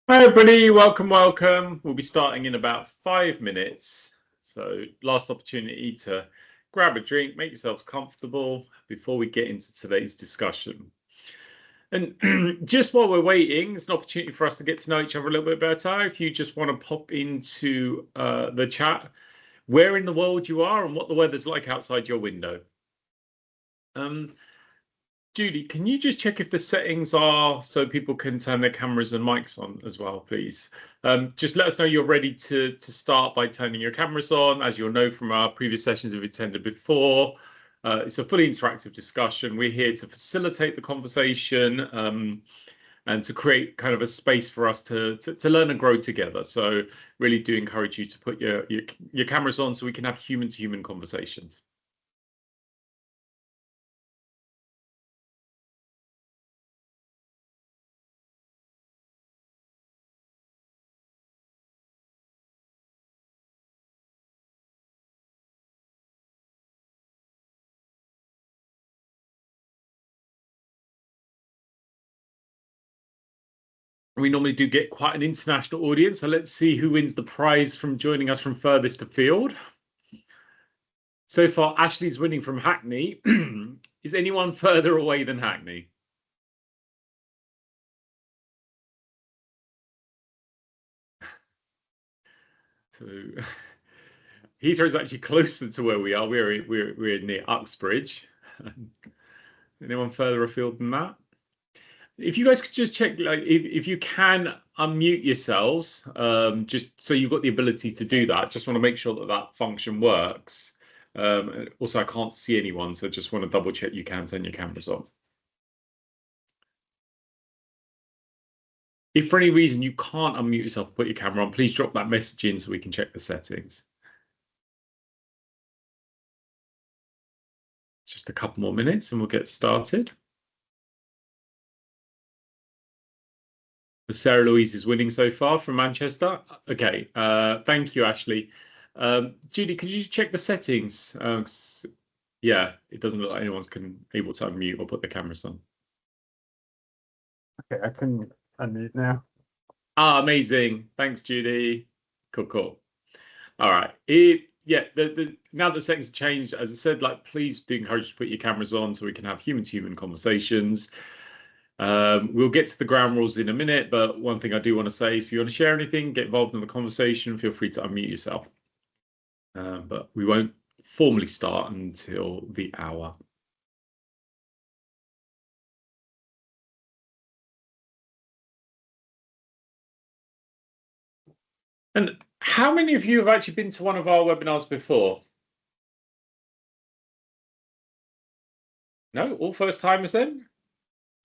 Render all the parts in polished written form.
Hi everybody, welcome. We'll be starting in about 5 minutes. So last opportunity to grab a drink, make yourselves comfortable before we get into today's discussion. And just while we're waiting, it's an opportunity for us to get to know each other a little bit better. If you just want to pop into the chat, where in the world you are and what the weather's like outside your window. Judy, can you just check if the settings are so people can turn their cameras and mics on as well, please? Just let us know you're ready to start by turning your cameras on. As you'll know from our previous sessions we've attended before, it's a fully interactive discussion. We're here to facilitate the conversation and to create kind of a space for us to learn and grow together. So really do encourage you to put your cameras on so we can have human-to-human conversations. We normally do get quite an international audience, so let's see who wins the prize from joining us from furthest afield. So far, Ashley's winning from Hackney. Is anyone further away than Hackney? So Heathrow's actually closer to where we are. We're near Uxbridge. Anyone further afield than that? If you guys could just check, like, if you can unmute yourselves, just so you've got the ability to do that. Just want to make sure that that function works. Also, I can't see anyone, so just want to double check you can turn your cameras on. If for any reason you can't unmute yourself, put your camera on, please drop that message in so we can check the settings. Just a couple more minutes and we'll get started. Sarah Louise is winning so far from Manchester. Okay, thank you, Ashley. Judy, could you check the settings? Yeah, it doesn't look like anyone's able to unmute or put the cameras on. Okay, I can unmute now. Ah, amazing. Thanks, Judy. Cool. All right. Yeah, now the settings changed, as I said, like, please do encourage you to put your cameras on so we can have human-to-human conversations. We'll get to the ground rules in a minute, but one thing I do want to say, if you want to share anything, get involved in the conversation, feel free to unmute yourself. But we won't formally start until the hour. And how many of you have actually been to one of our webinars before? No, all first timers then?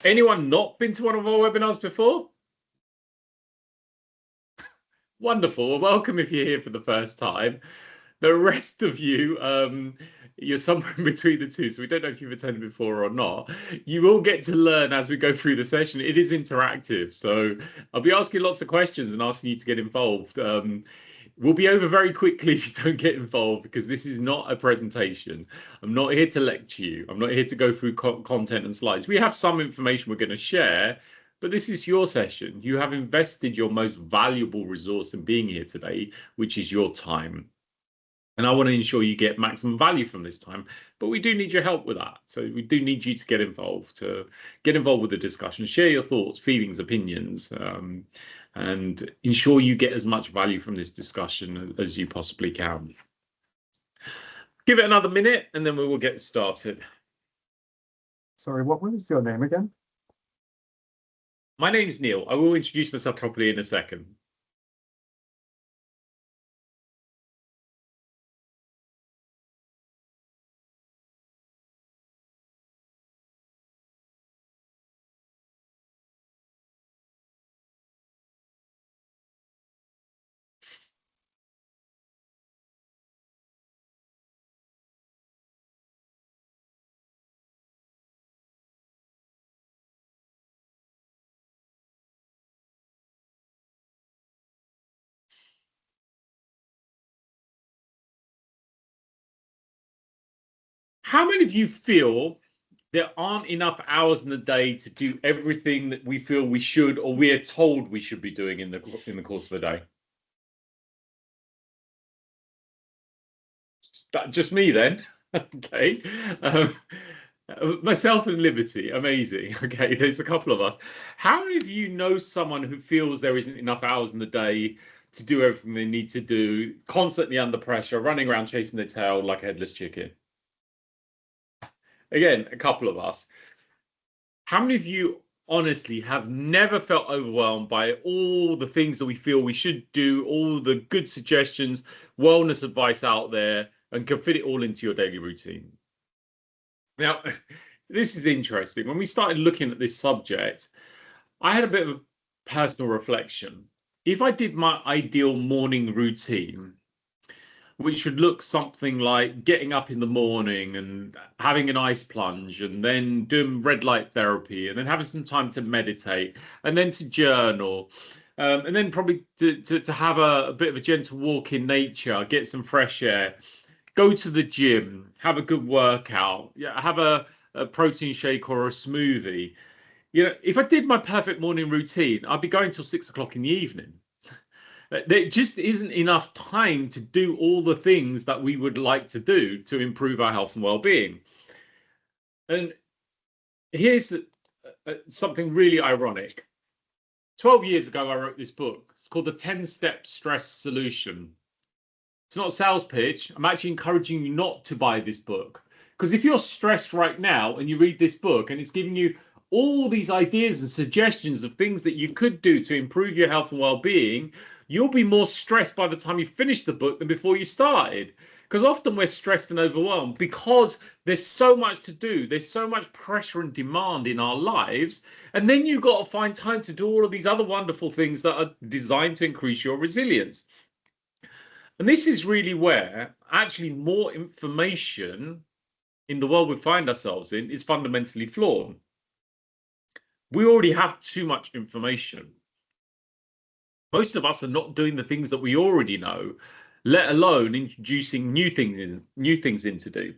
Anyone not been to one of our webinars before? Wonderful. Well, welcome if you're here for the first time. The rest of you, you're somewhere in between the two, so we don't know if you've attended before or not. You will get to learn as we go through the session. It is interactive, so I'll be asking lots of questions and asking you to get involved. We'll be over very quickly if you don't get involved, because this is not a presentation. I'm not here to lecture you. I'm not here to go through content and slides. We have some information we're going to share, but this is your session. You have invested your most valuable resource in being here today, which is your time. And I want to ensure you get maximum value from this time, but we do need your help with that. So we do need you to get involved with the discussion, share your thoughts, feelings, opinions, and ensure you get as much value from this discussion as you possibly can. Give it another minute and then we will get started. Sorry, what was your name again? My name is Neil. I will introduce myself properly in a second. How many of you feel there aren't enough hours in the day to do everything that we feel we should, or we are told we should be doing in the course of a day. Just me then. Okay. Myself and Liberty, amazing. Okay, there's a couple of us. How many of you know someone who feels there isn't enough hours in the day to do everything they need to do, constantly under pressure, running around chasing their tail like a headless chicken? Again, a couple of us. How many of you honestly have never felt overwhelmed by all the things that we feel we should do, all the good suggestions, wellness advice out there, and can fit it all into your daily routine? Now, this is interesting. When we started looking at this subject, I had a bit of a personal reflection. If I did my ideal morning routine, which would look something like getting up in the morning and having an ice plunge and then doing red light therapy and then having some time to meditate and then to journal, and then probably to have a bit of a gentle walk in nature, get some fresh air, go to the gym, have a good workout, yeah, have a protein shake or a smoothie. You know, if I did my perfect morning routine, I'd be going till 6 o'clock in the evening. There just isn't enough time to do all the things that we would like to do to improve our health and well-being. And here's something really ironic. 12 years ago, I wrote this book. It's called The 10-Step Stress Solution. It's not a sales pitch. I'm actually encouraging you not to buy this book. Because if you're stressed right now and you read this book and it's giving you all these ideas and suggestions of things that you could do to improve your health and well-being, you'll be more stressed by the time you finish the book than before you started. Because often we're stressed and overwhelmed because there's so much to do. There's so much pressure and demand in our lives. And then you've got to find time to do all of these other wonderful things that are designed to increase your resilience. And this is really where actually more information in the world we find ourselves in is fundamentally flawed. We already have too much information. Most of us are not doing the things that we already know, let alone introducing new things in to do.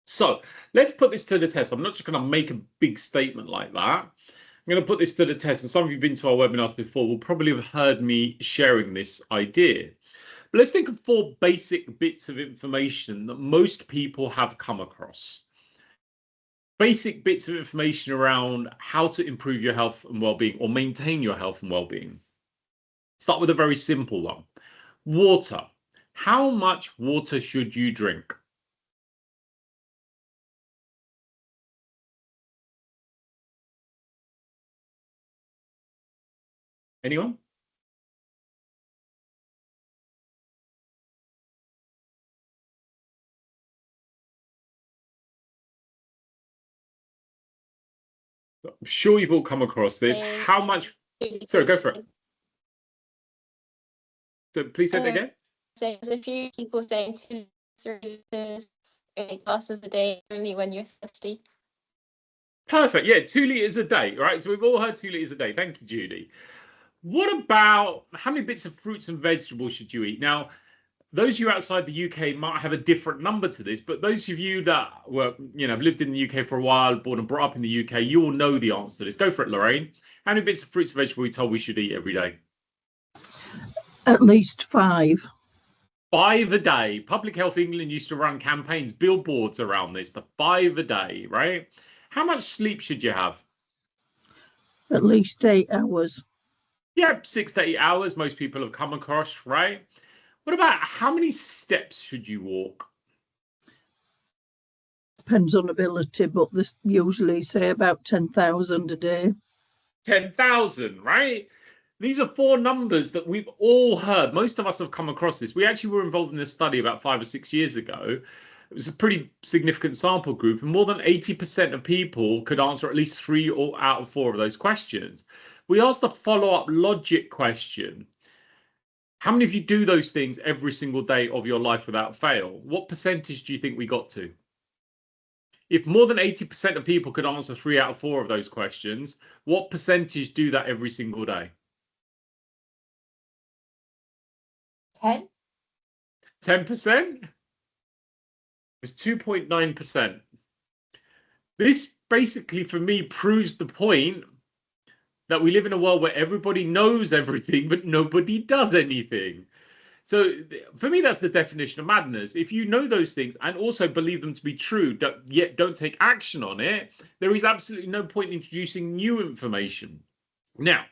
So let's put this to the test. I'm not just going to make a big statement like that. I'm going to put this to the test. And some of you have been to our webinars before will probably have heard me sharing this idea. But let's think of 4 basic bits of information that most people have come across. Basic bits of information around how to improve your health and well-being or maintain your health and well-being. Start with a very simple one. Water. How much water should you drink? Anyone? I'm sure you've all come across this. How much? Sorry, go for it. So please say that again. There's a few people saying 2 to 3 liters, 8 glasses a day, only when you're thirsty. Perfect. Yeah, 2 liters a day, right? So we've all heard 2 liters a day. Thank you, Judy. What about how many bits of fruits and vegetables should you eat? Now, those of you outside the UK might have a different number to this, but those of you that were, have lived in the UK for a while, born and brought up in the UK, you all know the answer to this. Go for it, Lorraine. How many bits of fruits and vegetables are we told we should eat every day? At least 5. 5 a day. Public Health England used to run campaigns, billboards around this, the 5 a day, right? How much sleep should you have? At least 8 hours. Yep, 6 to 8 hours. Most people have come across, right? What about how many steps should you walk? Depends on ability, but this usually say about 10,000 a day. 10,000, right? These are 4 numbers that we've all heard. Most of us have come across this. We actually were involved in this study about 5 or 6 years ago. It was a pretty significant sample group, and more than 80% of people could answer at least 3 out of 4 of those questions. We asked a follow-up logic question. How many of you do those things every single day of your life without fail? What percentage do you think we got to? If more than 80% of people could answer 3 out of 4 of those questions, what percentage do that every single day? 10? 10%? It's 2.9%. This basically, for me, proves the point that we live in a world where everybody knows everything, but nobody does anything. So for me, that's the definition of madness. If you know those things and also believe them to be true, yet don't take action on it, there is absolutely no point in introducing new information. Now,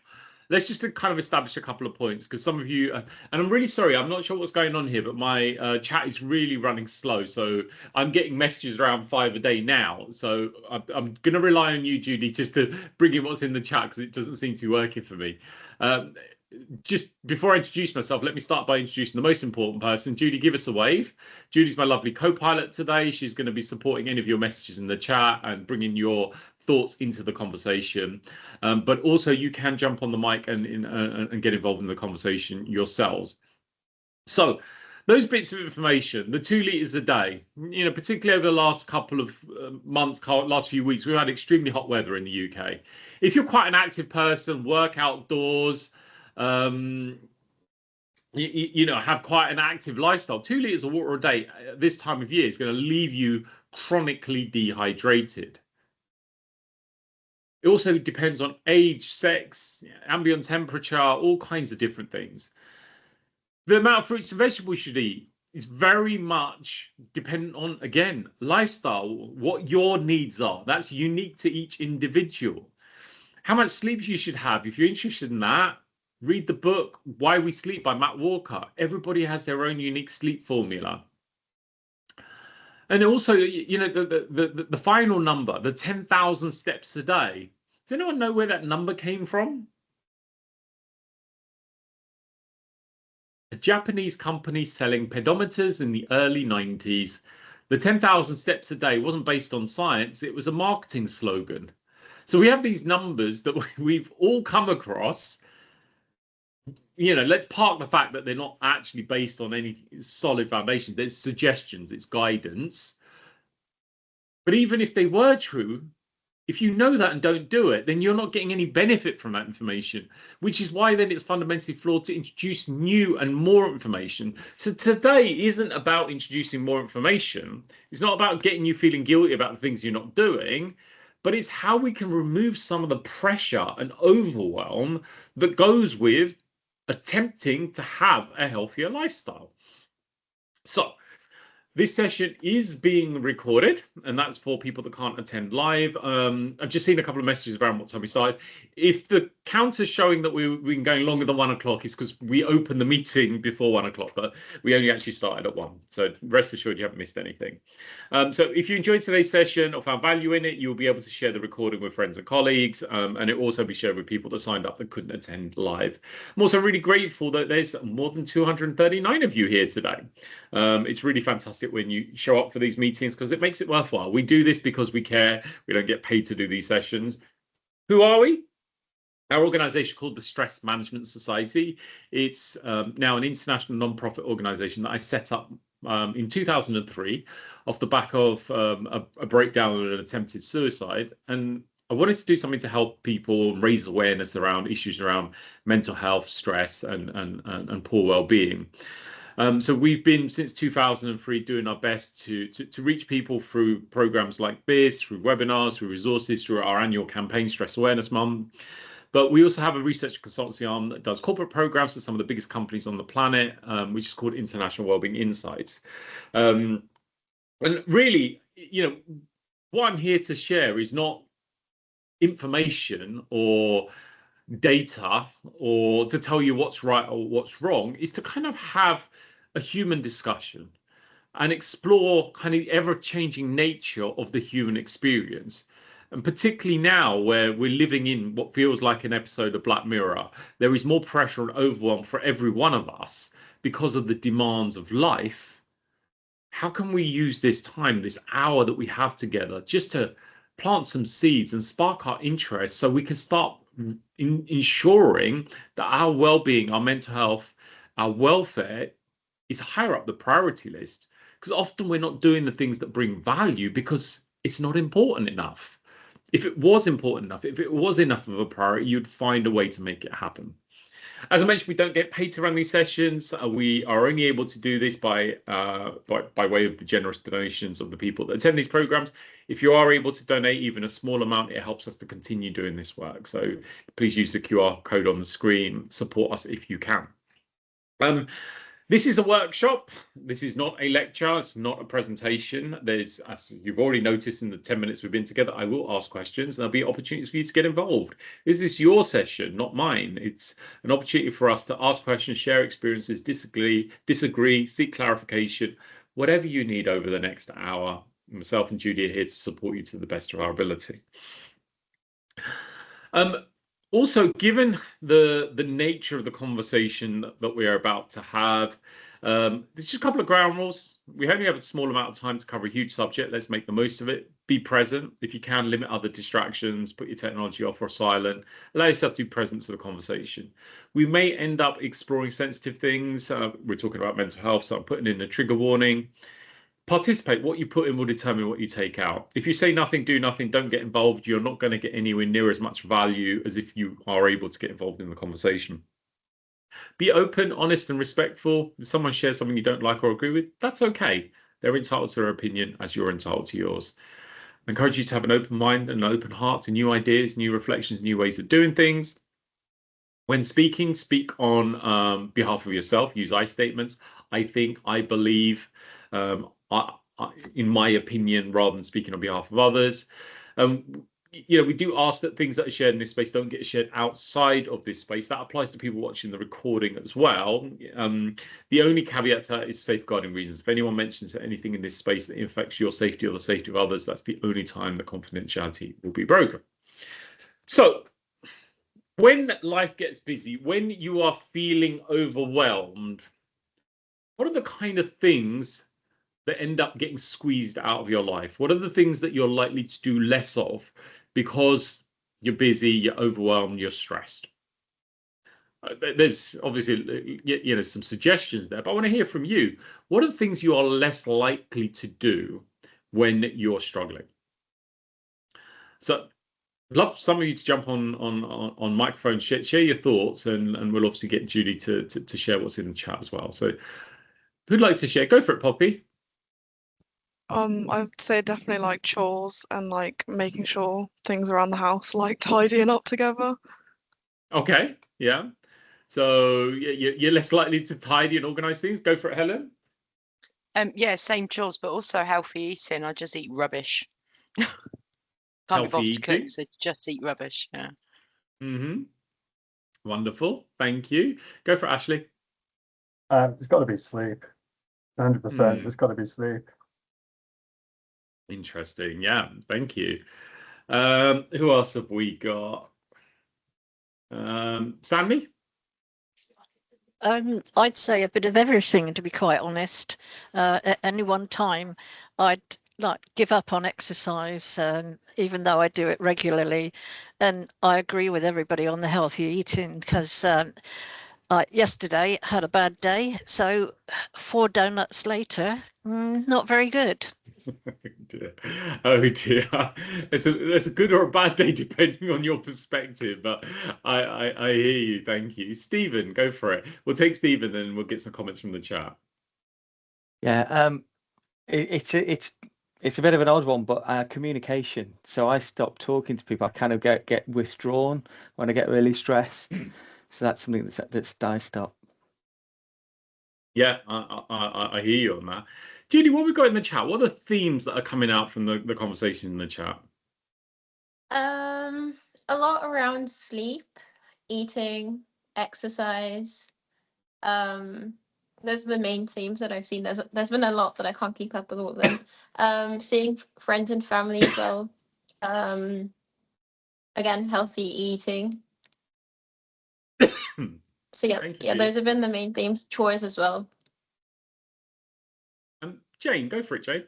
let's just kind of establish a couple of points, because some of you, and I'm really sorry, I'm not sure what's going on here, but my chat is really running slow. So I'm getting messages around 5 a day now. So I'm going to rely on you, Judy, just to bring in what's in the chat, because it doesn't seem to be working for me. Just before I introduce myself, let me start by introducing the most important person. Judy, give us a wave. Judy's my lovely co-pilot today. She's going to be supporting any of your messages in the chat and bringing your thoughts into the conversation. But also you can jump on the mic and get involved in the conversation yourselves. So those bits of information, the 2 liters a day, particularly over the last couple of months, last few weeks, we've had extremely hot weather in the UK. If you're quite an active person, work outdoors, have quite an active lifestyle, 2 liters of water a day at this time of year is going to leave you chronically dehydrated. It also depends on age, sex, ambient temperature, all kinds of different things. The amount of fruits and vegetables you should eat is very much dependent on, again, lifestyle, what your needs are. That's unique to each individual. How much sleep you should have. If you're interested in that, read the book Why We Sleep by Matt Walker. Everybody has their own unique sleep formula. And also, the final number, the 10,000 steps a day. Does anyone know where that number came from? A Japanese company selling pedometers in the early 90s. The 10,000 steps a day wasn't based on science. It was a marketing slogan. So we have these numbers that we've all come across. Let's park the fact that they're not actually based on any solid foundation. There's suggestions, it's guidance. But even if they were true, if you know that and don't do it, then you're not getting any benefit from that information, which is why then it's fundamentally flawed to introduce new and more information. So today isn't about introducing more information. It's not about getting you feeling guilty about the things you're not doing, but it's how we can remove some of the pressure and overwhelm that goes with attempting to have a healthier lifestyle. So this session is being recorded, and that's for people that can't attend live. I've just seen a couple of messages around what time we started. If the counter's showing that we've been going longer than 1 o'clock, it's because we opened the meeting before 1 o'clock, but we only actually started at 1. So rest assured you haven't missed anything. So if you enjoyed today's session or found value in it, you'll be able to share the recording with friends and colleagues, and it will also be shared with people that signed up that couldn't attend live. I'm also really grateful that there's more than 239 of you here today. It's really fantastic when you show up for these meetings, because it makes it worthwhile. We do this because we care. We don't get paid to do these sessions. Who are we? Our organization called the Stress Management Society. It's now an international non-profit organization that I set up in 2003 off the back of a breakdown and an attempted suicide. And I wanted to do something to help people raise awareness around issues around mental health, stress, and poor well-being. So we've been since 2003 doing our best to reach people through programs like this, through webinars, through resources, through our annual campaign, Stress Awareness Month. But we also have a research consultancy arm that does corporate programs for some of the biggest companies on the planet, which is called International Wellbeing Insights. And really, what I'm here to share is not information or data or to tell you what's right or what's wrong. Is to kind of have a human discussion and explore kind of the ever-changing nature of the human experience. And particularly now where we're living in what feels like an episode of Black Mirror, there is more pressure and overwhelm for every one of us because of the demands of life. How can we use this time, this hour that we have together, just to plant some seeds and spark our interest so we can start ensuring that our well-being, our mental health, our welfare is higher up the priority list? Because often we're not doing the things that bring value because it's not important enough. If it was important enough, if it was enough of a priority, you'd find a way to make it happen. As I mentioned, we don't get paid to run these sessions. We are only able to do this by way of the generous donations of the people that attend these programs. If you are able to donate even a small amount, it helps us to continue doing this work. So please use the QR code on the screen. Support us if you can. This is a workshop. This is not a lecture. It's not a presentation. There's, as you've already noticed in the 10 minutes we've been together, I will ask questions and there'll be opportunities for you to get involved. This is your session, not mine. It's an opportunity for us to ask questions, share experiences, disagree, seek clarification, whatever you need over the next hour. Myself and Judy are here to support you to the best of our ability. Also, given the nature of the conversation that we are about to have, there's just a couple of ground rules. We only have a small amount of time to cover a huge subject. Let's make the most of it. Be present. If you can, limit other distractions, put your technology off or silent. Allow yourself to be present to the conversation. We may end up exploring sensitive things. We're talking about mental health, so I'm putting in a trigger warning. Participate. What you put in will determine what you take out. If you say nothing, do nothing, don't get involved, you're not going to get anywhere near as much value as if you are able to get involved in the conversation. Be open, honest, and respectful. If someone shares something you don't like or agree with, that's okay. They're entitled to their opinion as you're entitled to yours. I encourage you to have an open mind and an open heart to new ideas, new reflections, new ways of doing things. When speaking, speak on behalf of yourself. Use I statements. I think, I believe, in my opinion, rather than speaking on behalf of others. We do ask that things that are shared in this space don't get shared outside of this space. That applies to people watching the recording as well. The only caveat to that is safeguarding reasons. If anyone mentions anything in this space that affects your safety or the safety of others, that's the only time the confidentiality will be broken. So, when life gets busy, when you are feeling overwhelmed, what are the kind of things that end up getting squeezed out of your life? What are the things that you're likely to do less of because you're busy, you're overwhelmed, you're stressed? There's obviously, some suggestions there, but I want to hear from you. What are the things you are less likely to do when you're struggling? So I'd love some of you to jump on microphone, share your thoughts, and we'll obviously get Judy to share what's in the chat as well. So who'd like to share? Go for it, Poppy. I would say definitely like chores and like making sure things around the house like tidying up together. Okay, yeah. So you're less likely to tidy and organize things. Go for it, Helen. Yeah, same chores, but also healthy eating. I just eat rubbish. Can't be bothered to cook, so just eat rubbish. Yeah. Wonderful. Thank you. Go for it, Ashley. It's got to be sleep. 100%. It's got to be sleep. Interesting. Yeah. Thank you. Who else have we got? Sandy? I'd say a bit of everything, to be quite honest. At any one time, I'd like give up on exercise, even though I do it regularly. And I agree with everybody on the healthy eating, because yesterday had a bad day, so 4 donuts later, not very good. Oh dear. It's a good or a bad day depending on your perspective, but I hear you. Thank you. Stephen, go for it. We'll take Stephen, then we'll get some comments from the chat. Yeah, it's a bit of an odd one, but communication. So I stop talking to people. I kind of get withdrawn when I get really stressed. So that's something that's I stop. Yeah, I hear you on that. Judy, what have we got in the chat? What are the themes that are coming out from the conversation in the chat? A lot around sleep, eating, exercise. Those are the main themes that I've seen. There's been a lot that I can't keep up with all of them. Seeing friends and family as well. Again, healthy eating. So yeah, those have been the main themes. Chores as well. Jane, go for it, Jane.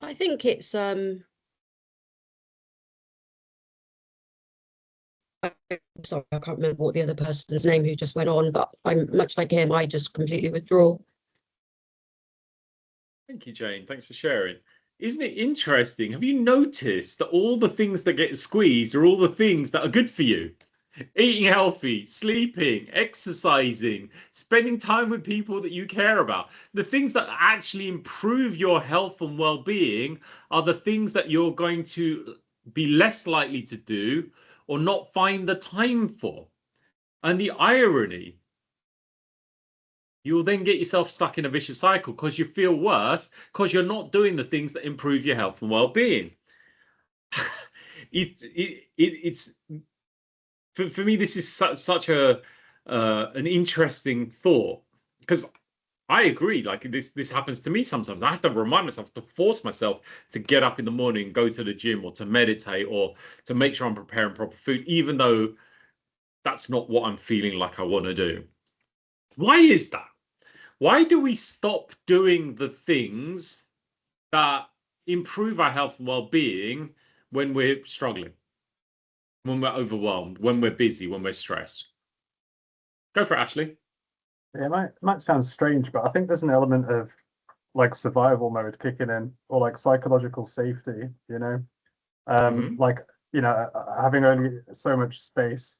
I think it's sorry, I can't remember what the other person's name who just went on, but I'm much like him. I just completely withdraw. Thank you, Jane. Thanks for sharing. isn't it interesting? Have you noticed that all the things that get squeezed are all the things that are good for you? Eating healthy, sleeping, exercising, spending time with people that you care about. The things that actually improve your health and well-being are the things that you're going to be less likely to do or not find the time for. And the irony, you'll then get yourself stuck in a vicious cycle because you feel worse because you're not doing the things that improve your health and well-being. It's for me, this is such a an interesting thought, because I agree. Like this happens to me sometimes. I have to remind myself, to force myself to get up in the morning, go to the gym, or to meditate, or to make sure I'm preparing proper food, even though that's not what I'm feeling like I want to do. Why is that? Why do we stop doing the things that improve our health and well-being when we're struggling, when we're overwhelmed, when we're busy, when we're stressed? Go for it, Ashley. Yeah, it might sound strange, but I think there's an element of like survival mode kicking in, or like psychological safety, you know? Like, you know, having only so much space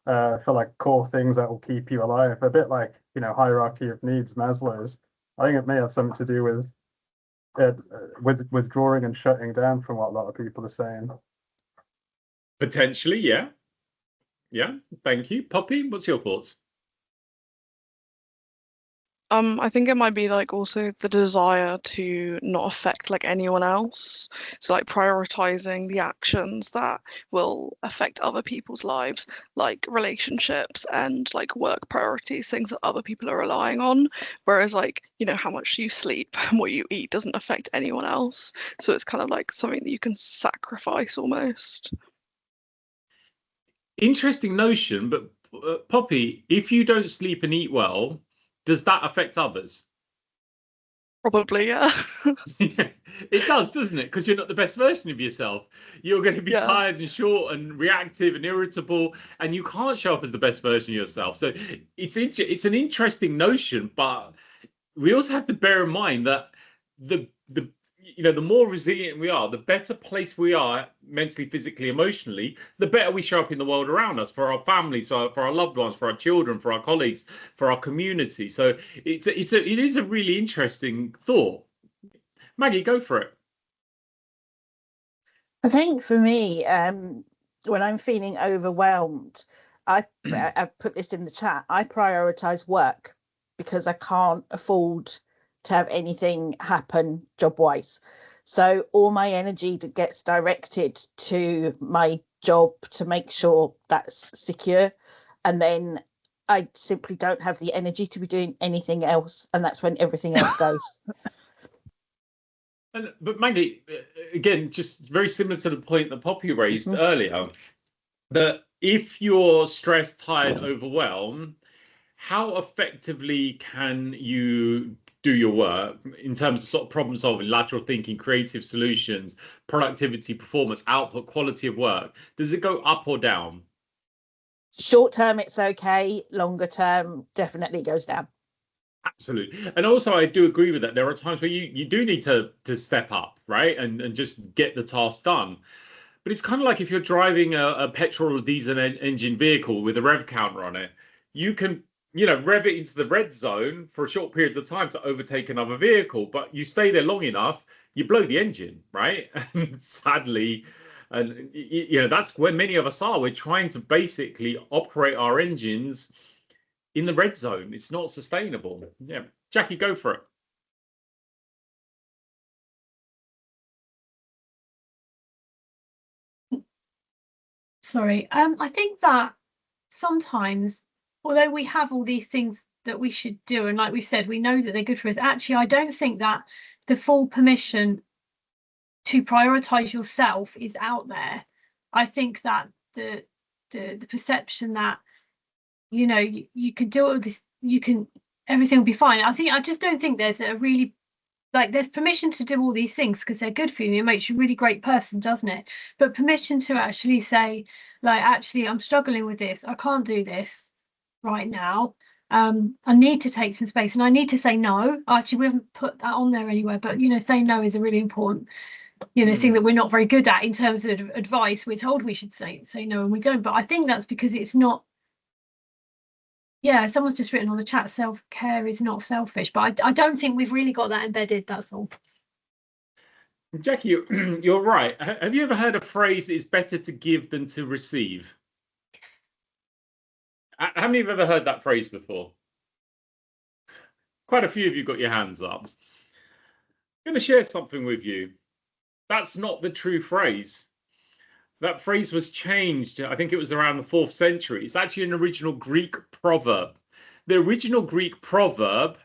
for like core things that will keep you alive, a bit like, you know, hierarchy of needs, Maslow's. I think it may have something to do with withdrawing and shutting down, from what a lot of people are saying. Potentially, yeah. Yeah, thank you. Poppy, what's your thoughts? I think it might be like also the desire to not affect like anyone else. So like prioritizing the actions that will affect other people's lives, like relationships and like work priorities, things that other people are relying on. Whereas like, you know, how much you sleep and what you eat doesn't affect anyone else. So it's kind of like something that you can sacrifice almost. Interesting notion, but Poppy, if you don't sleep and eat well, does that affect others? Probably, yeah. It does, doesn't it? Because you're not the best version of yourself. You're going to be Yeah. tired and short and reactive and irritable, and you can't show up as the best version of yourself. So it's an interesting notion, but we also have to bear in mind that the you know, the more resilient we are, the better place we are mentally, physically, emotionally, the better we show up in the world around us, for our families, for our loved ones, for our children, for our colleagues, for our community. So it is a really interesting thought. Maggie, go for it. I think for me, when I'm feeling overwhelmed, I put this in the chat, I prioritize work because I can't afford to have anything happen job-wise. So all my energy gets directed to my job to make sure that's secure. And then I simply don't have the energy to be doing anything else. And that's when everything else goes. But Maggie, again, just very similar to the point that Poppy raised earlier, that if you're stressed, tired, overwhelmed, how effectively can you do your work in terms of sort of problem solving, lateral thinking, creative solutions, productivity, performance, output, quality of work? Does it go up or down? Short term, it's okay. Longer term, definitely goes down. Absolutely. And also, I do agree with that. There are times where you do need to step up, right? And just get the task done. But it's kind of like if you're driving a petrol or diesel engine vehicle with a rev counter on it, you can, you know, rev it into the red zone for short periods of time to overtake another vehicle. But you stay there long enough, you blow the engine, right? And sadly, and you know, that's where many of us are. We're trying to basically operate our engines in the red zone. It's not sustainable. Yeah, Jackie, go for it. Sorry, I think that sometimes, although we have all these things that we should do, and like we said, we know that they're good for us, actually, I don't think that the full permission to prioritize yourself is out there. I think that the perception that, you know, you can do all this, everything will be fine. I just don't think there's a really, like, there's permission to do all these things because they're good for you. It makes you a really great person, doesn't it? But permission to actually say, like, actually, I'm struggling with this. I can't do this right now. I need to take some space and I need to say no. Actually, we haven't put that on there anywhere, but saying no is a really important thing that we're not very good at in terms of advice. We're told we should say no and we don't, but I think that's because it's not. Yeah, someone's just written on the chat, self-care is not selfish, but I don't think we've really got that embedded, that's all. Jackie, you're right. Have you ever heard a phrase, it's better to give than to receive? How many have ever heard that phrase before? Quite a few of you got your hands up. I'm going to share something with you. That's not the true phrase. That phrase was changed, I think it was around the 4th century. It's actually an original Greek proverb. The original Greek proverb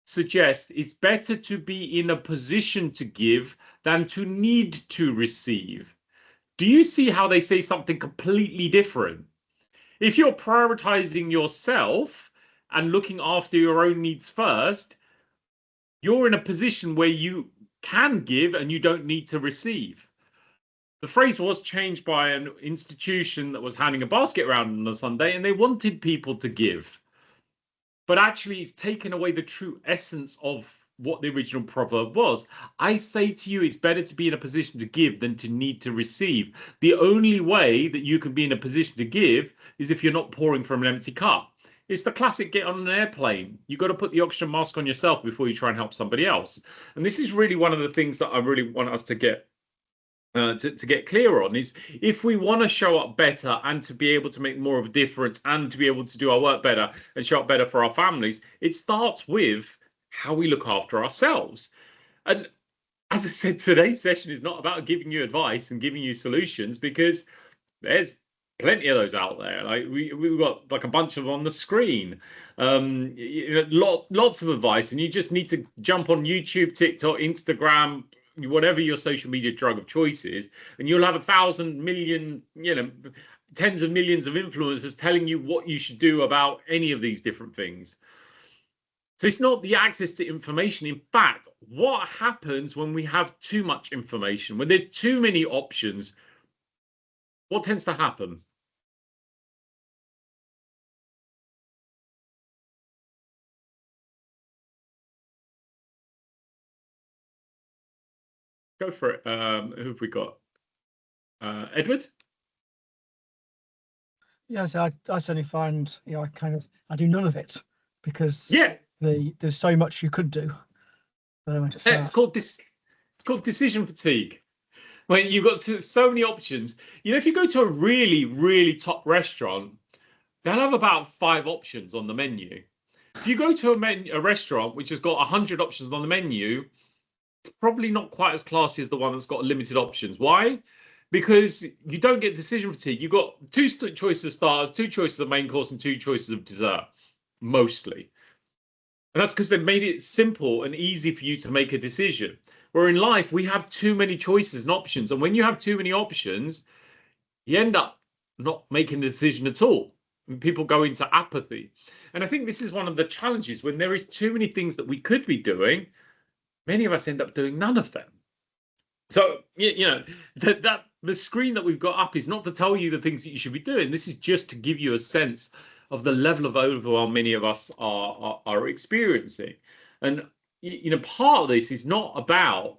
suggests it's better to be in a position to give than to need to receive. Do you see how they say something completely different? If you're prioritizing yourself and looking after your own needs first, you're in a position where you can give and you don't need to receive. The phrase was changed by an institution that was handing a basket around on a Sunday, and they wanted people to give. But actually, it's taken away the true essence of what the original proverb was. I say to you, it's better to be in a position to give than to need to receive. The only way that you can be in a position to give is if you're not pouring from an empty cup. It's the classic get on an airplane. You've got to put the oxygen mask on yourself before you try and help somebody else. And this is really one of the things that I really want us to get to get clear on, is if we want to show up better and to be able to make more of a difference and to be able to do our work better and show up better for our families, it starts with how we look after ourselves. And as I said, today's session is not about giving you advice and giving you solutions, because there's plenty of those out there. Like we've got like a bunch of them on the screen. Lots of advice, and you just need to jump on YouTube, TikTok, Instagram, whatever your social media drug of choice is, and you'll have 1,000 million, tens of millions of influencers telling you what you should do about any of these different things. So it's not the access to information. In fact, what happens when we have too much information, when there's too many options, what tends to happen? Go for it. Who have we got? Edward? Yeah, so I certainly find, I do none of it because there's so much you could do. It's called decision fatigue. When you've got so many options. If you go to a really, really top restaurant, they'll have about 5 options on the menu. If you go to a restaurant which has got 100 options on the menu, probably not quite as classy as the one that's got limited options. Why? Because you don't get decision fatigue. You've got 2 choices of starters, 2 choices of main course, and 2 choices of dessert, mostly. And that's because they've made it simple and easy for you to make a decision. Where in life, we have too many choices and options. And when you have too many options, you end up not making a decision at all. And people go into apathy. And I think this is one of the challenges. When there is too many things that we could be doing, many of us end up doing none of them. So, the screen that we've got up is not to tell you the things that you should be doing. This is just to give you a sense of the level of overwhelm many of us are experiencing. And, part of this is not about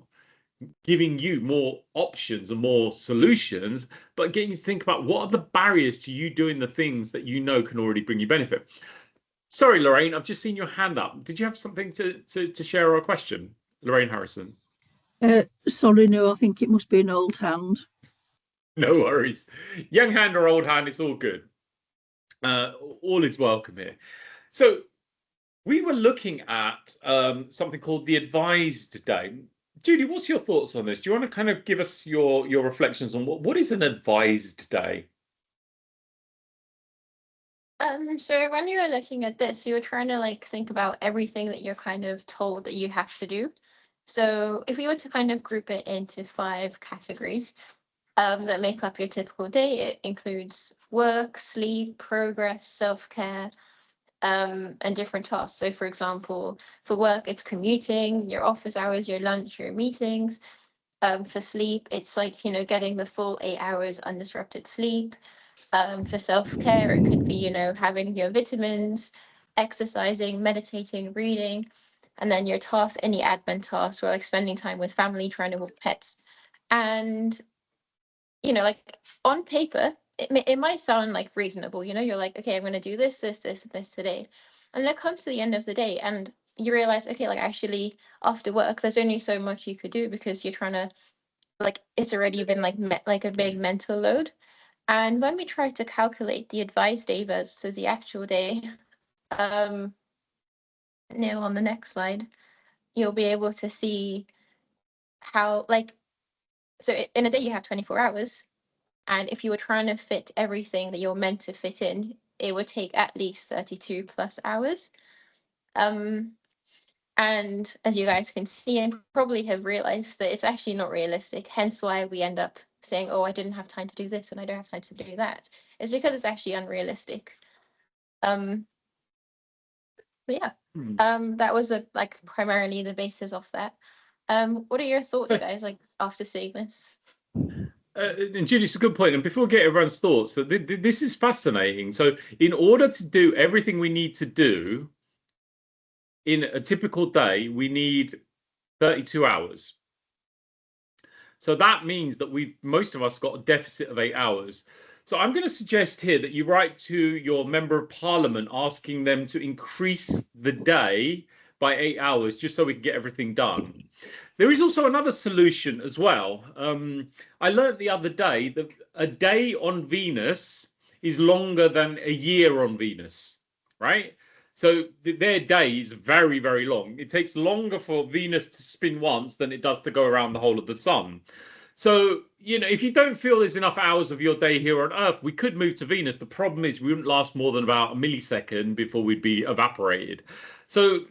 giving you more options and more solutions, but getting you to think about what are the barriers to you doing the things that can already bring you benefit. Sorry, Lorraine, I've just seen your hand up. Did you have something to share or a question? Lorraine Harrison. Sorry, no, I think it must be an old hand. No worries. Young hand or old hand, it's all good. All is welcome here. So we were looking at something called the advised day. Judy, what's your thoughts on this? Do you want to kind of give us your reflections on what is an advised day? So when you were looking at this, you were trying to think about everything that you're kind of told that you have to do. So if we were to kind of group it into 5 categories that make up your typical day, it includes work, sleep, progress, self-care, and different tasks. So for example, for work, it's commuting, your office hours, your lunch, your meetings. For sleep, it's getting the full 8 hours undisrupted sleep. For self-care, it could be, you know, having your vitamins, exercising, meditating, reading, and then your tasks, any admin tasks, or like spending time with family, trying to walk pets. And, you know, like on paper, it might sound like reasonable, you know, you're like, okay, I'm going to do this, this, this, and this today. And then it comes to the end of the day and you realize, okay, like actually after work, there's only so much you could do because you're trying to, like, it's already been like a big mental load. And when we try to calculate the advised day versus the actual day, Neil, on the next slide, you'll be able to see how, like, so in a day you have 24 hours. And if you were trying to fit everything that you're meant to fit in, it would take at least 32 plus hours. And as you guys can see and probably have realized that it's actually not realistic, hence why we end up saying, oh, I didn't have time to do this and I don't have time to do that. It's because it's actually unrealistic. But yeah, that was like primarily the basis of that. What are your thoughts, guys, like after seeing this? And Julie, it's a good point. And before we get everyone's thoughts, so this is fascinating. So in order to do everything we need to do in a typical day, we need 32 hours. So that means that most of us got a deficit of 8 hours. So I'm going to suggest here that you write to your member of parliament asking them to increase the day by 8 hours just so we can get everything done. There is also another solution as well. I learned the other day that a day on Venus is longer than a year on Venus, right? So their day is very, very long. It takes longer for Venus to spin once than it does to go around the whole of the sun. So, you know, if you don't feel there's enough hours of your day here on Earth, we could move to Venus. The problem is we wouldn't last more than about a millisecond before we'd be evaporated. So,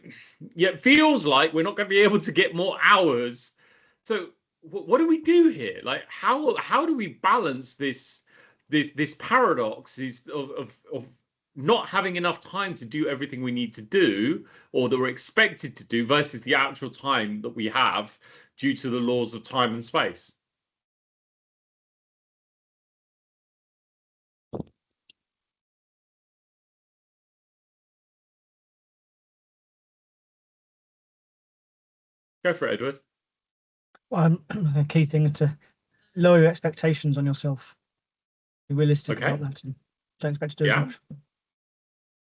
yeah, it feels like we're not going to be able to get more hours. So what do we do here? Like, how do we balance this paradox of not having enough time to do everything we need to do or that we're expected to do versus the actual time that we have due to the laws of time and space? Go for it, Edward. Well, the key thing is to lower your expectations on yourself. Be realistic about that and don't expect to do as much.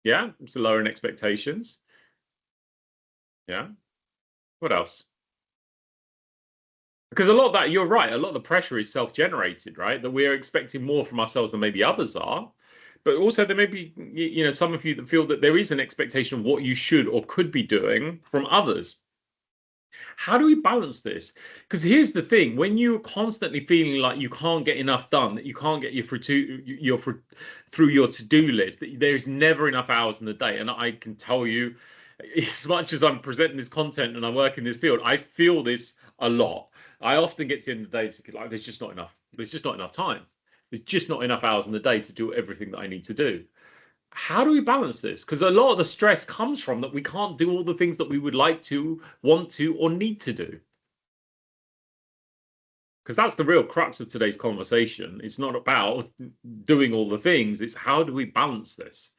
Yeah, so lowering expectations. Yeah. What else? Because a lot of that, you're right, a lot of the pressure is self-generated, right? That we're expecting more from ourselves than maybe others are. But also there may be, you know, some of you that feel that there is an expectation of what you should or could be doing from others. How do we balance this? Because here's the thing, when you're constantly feeling like you can't get enough done, that you can't get through your to-do list, that there's never enough hours in the day. And I can tell you, as much as I'm presenting this content and I work in this field, I feel this a lot. I often get to the end of the day, it's like, there's just not enough. There's just not enough time. There's just not enough hours in the day to do everything that I need to do. How do we balance this? Because a lot of the stress comes from that we can't do all the things that we would like to, want to, or need to do. Because that's the real crux of today's conversation. It's not about doing all the things. It's how do we balance this?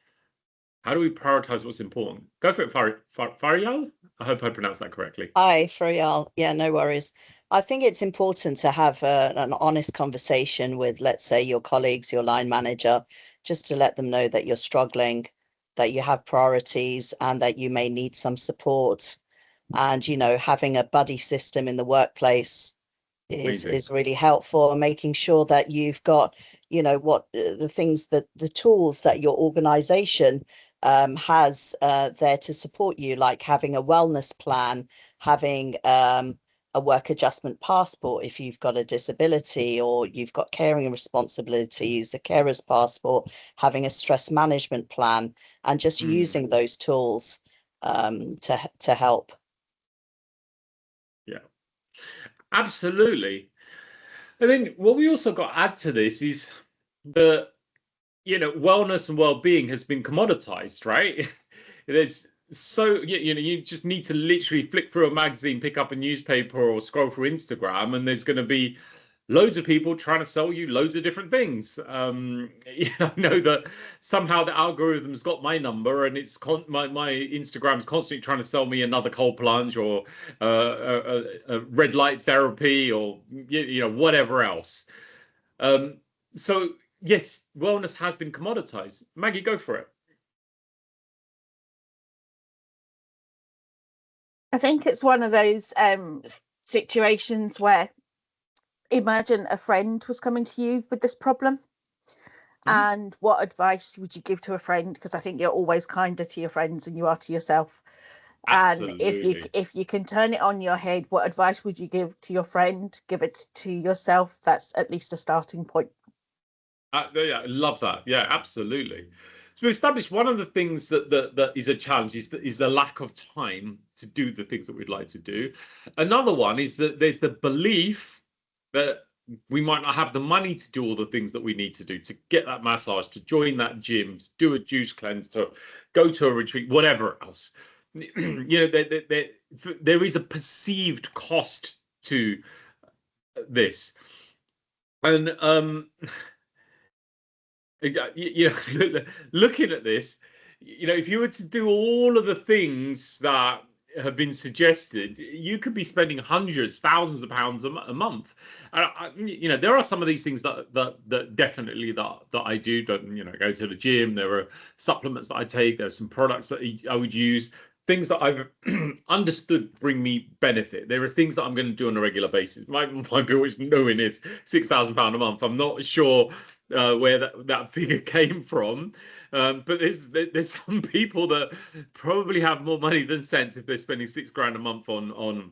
How do we prioritize what's important? Go for it, Farial. I hope I pronounced that correctly. Hi, Farial. Yeah, no worries. I think it's important to have an honest conversation with, let's say, your colleagues, your line manager, just to let them know that you're struggling, that you have priorities and that you may need some support. And, you know, having a buddy system in the workplace is really helpful, and making sure that you've got, you know, what the things that the tools that your organization has there to support you, like having a wellness plan, having a work adjustment passport if you've got a disability or you've got caring responsibilities, a carer's passport, having a stress management plan, and just using those tools to help. Yeah, absolutely. And then what we also got to add to this is the, you know, wellness and well-being has been commoditized, right? There's so, you know, you just need to literally flick through a magazine, pick up a newspaper or scroll through Instagram, and there's going to be loads of people trying to sell you loads of different things. I know that somehow the algorithm's got my number, and it's my Instagram's constantly trying to sell me another cold plunge or a red light therapy or whatever else. So yes, wellness has been commoditized. Maggie, go for it. I think it's one of those situations where, imagine a friend was coming to you with this problem, and what advice would you give to a friend? Because I think you're always kinder to your friends than you are to yourself. Absolutely. And if you can turn it on your head, what advice would you give to your friend? Give it to yourself. That's at least a starting point. Yeah, I love that. Yeah, absolutely. So we established one of the things that is a challenge is the lack of time to do the things that we'd like to do. Another one is that there's the belief that we might not have the money to do all the things that we need to do, to get that massage, to join that gym, to do a juice cleanse, to go to a retreat, whatever else. There is a perceived cost to this. And looking at this, if you were to do all of the things that have been suggested, you could be spending hundreds, thousands of pounds a month. There are some of these things that definitely that I do. Go to the gym. There are supplements that I take. There are some products that I would use. Things that I've understood bring me benefit. There are things that I'm going to do on a regular basis. My bill is knowing it's £6,000 a month. I'm not sure where that figure came from, but there's some people that probably have more money than sense if they're spending £6,000 a month on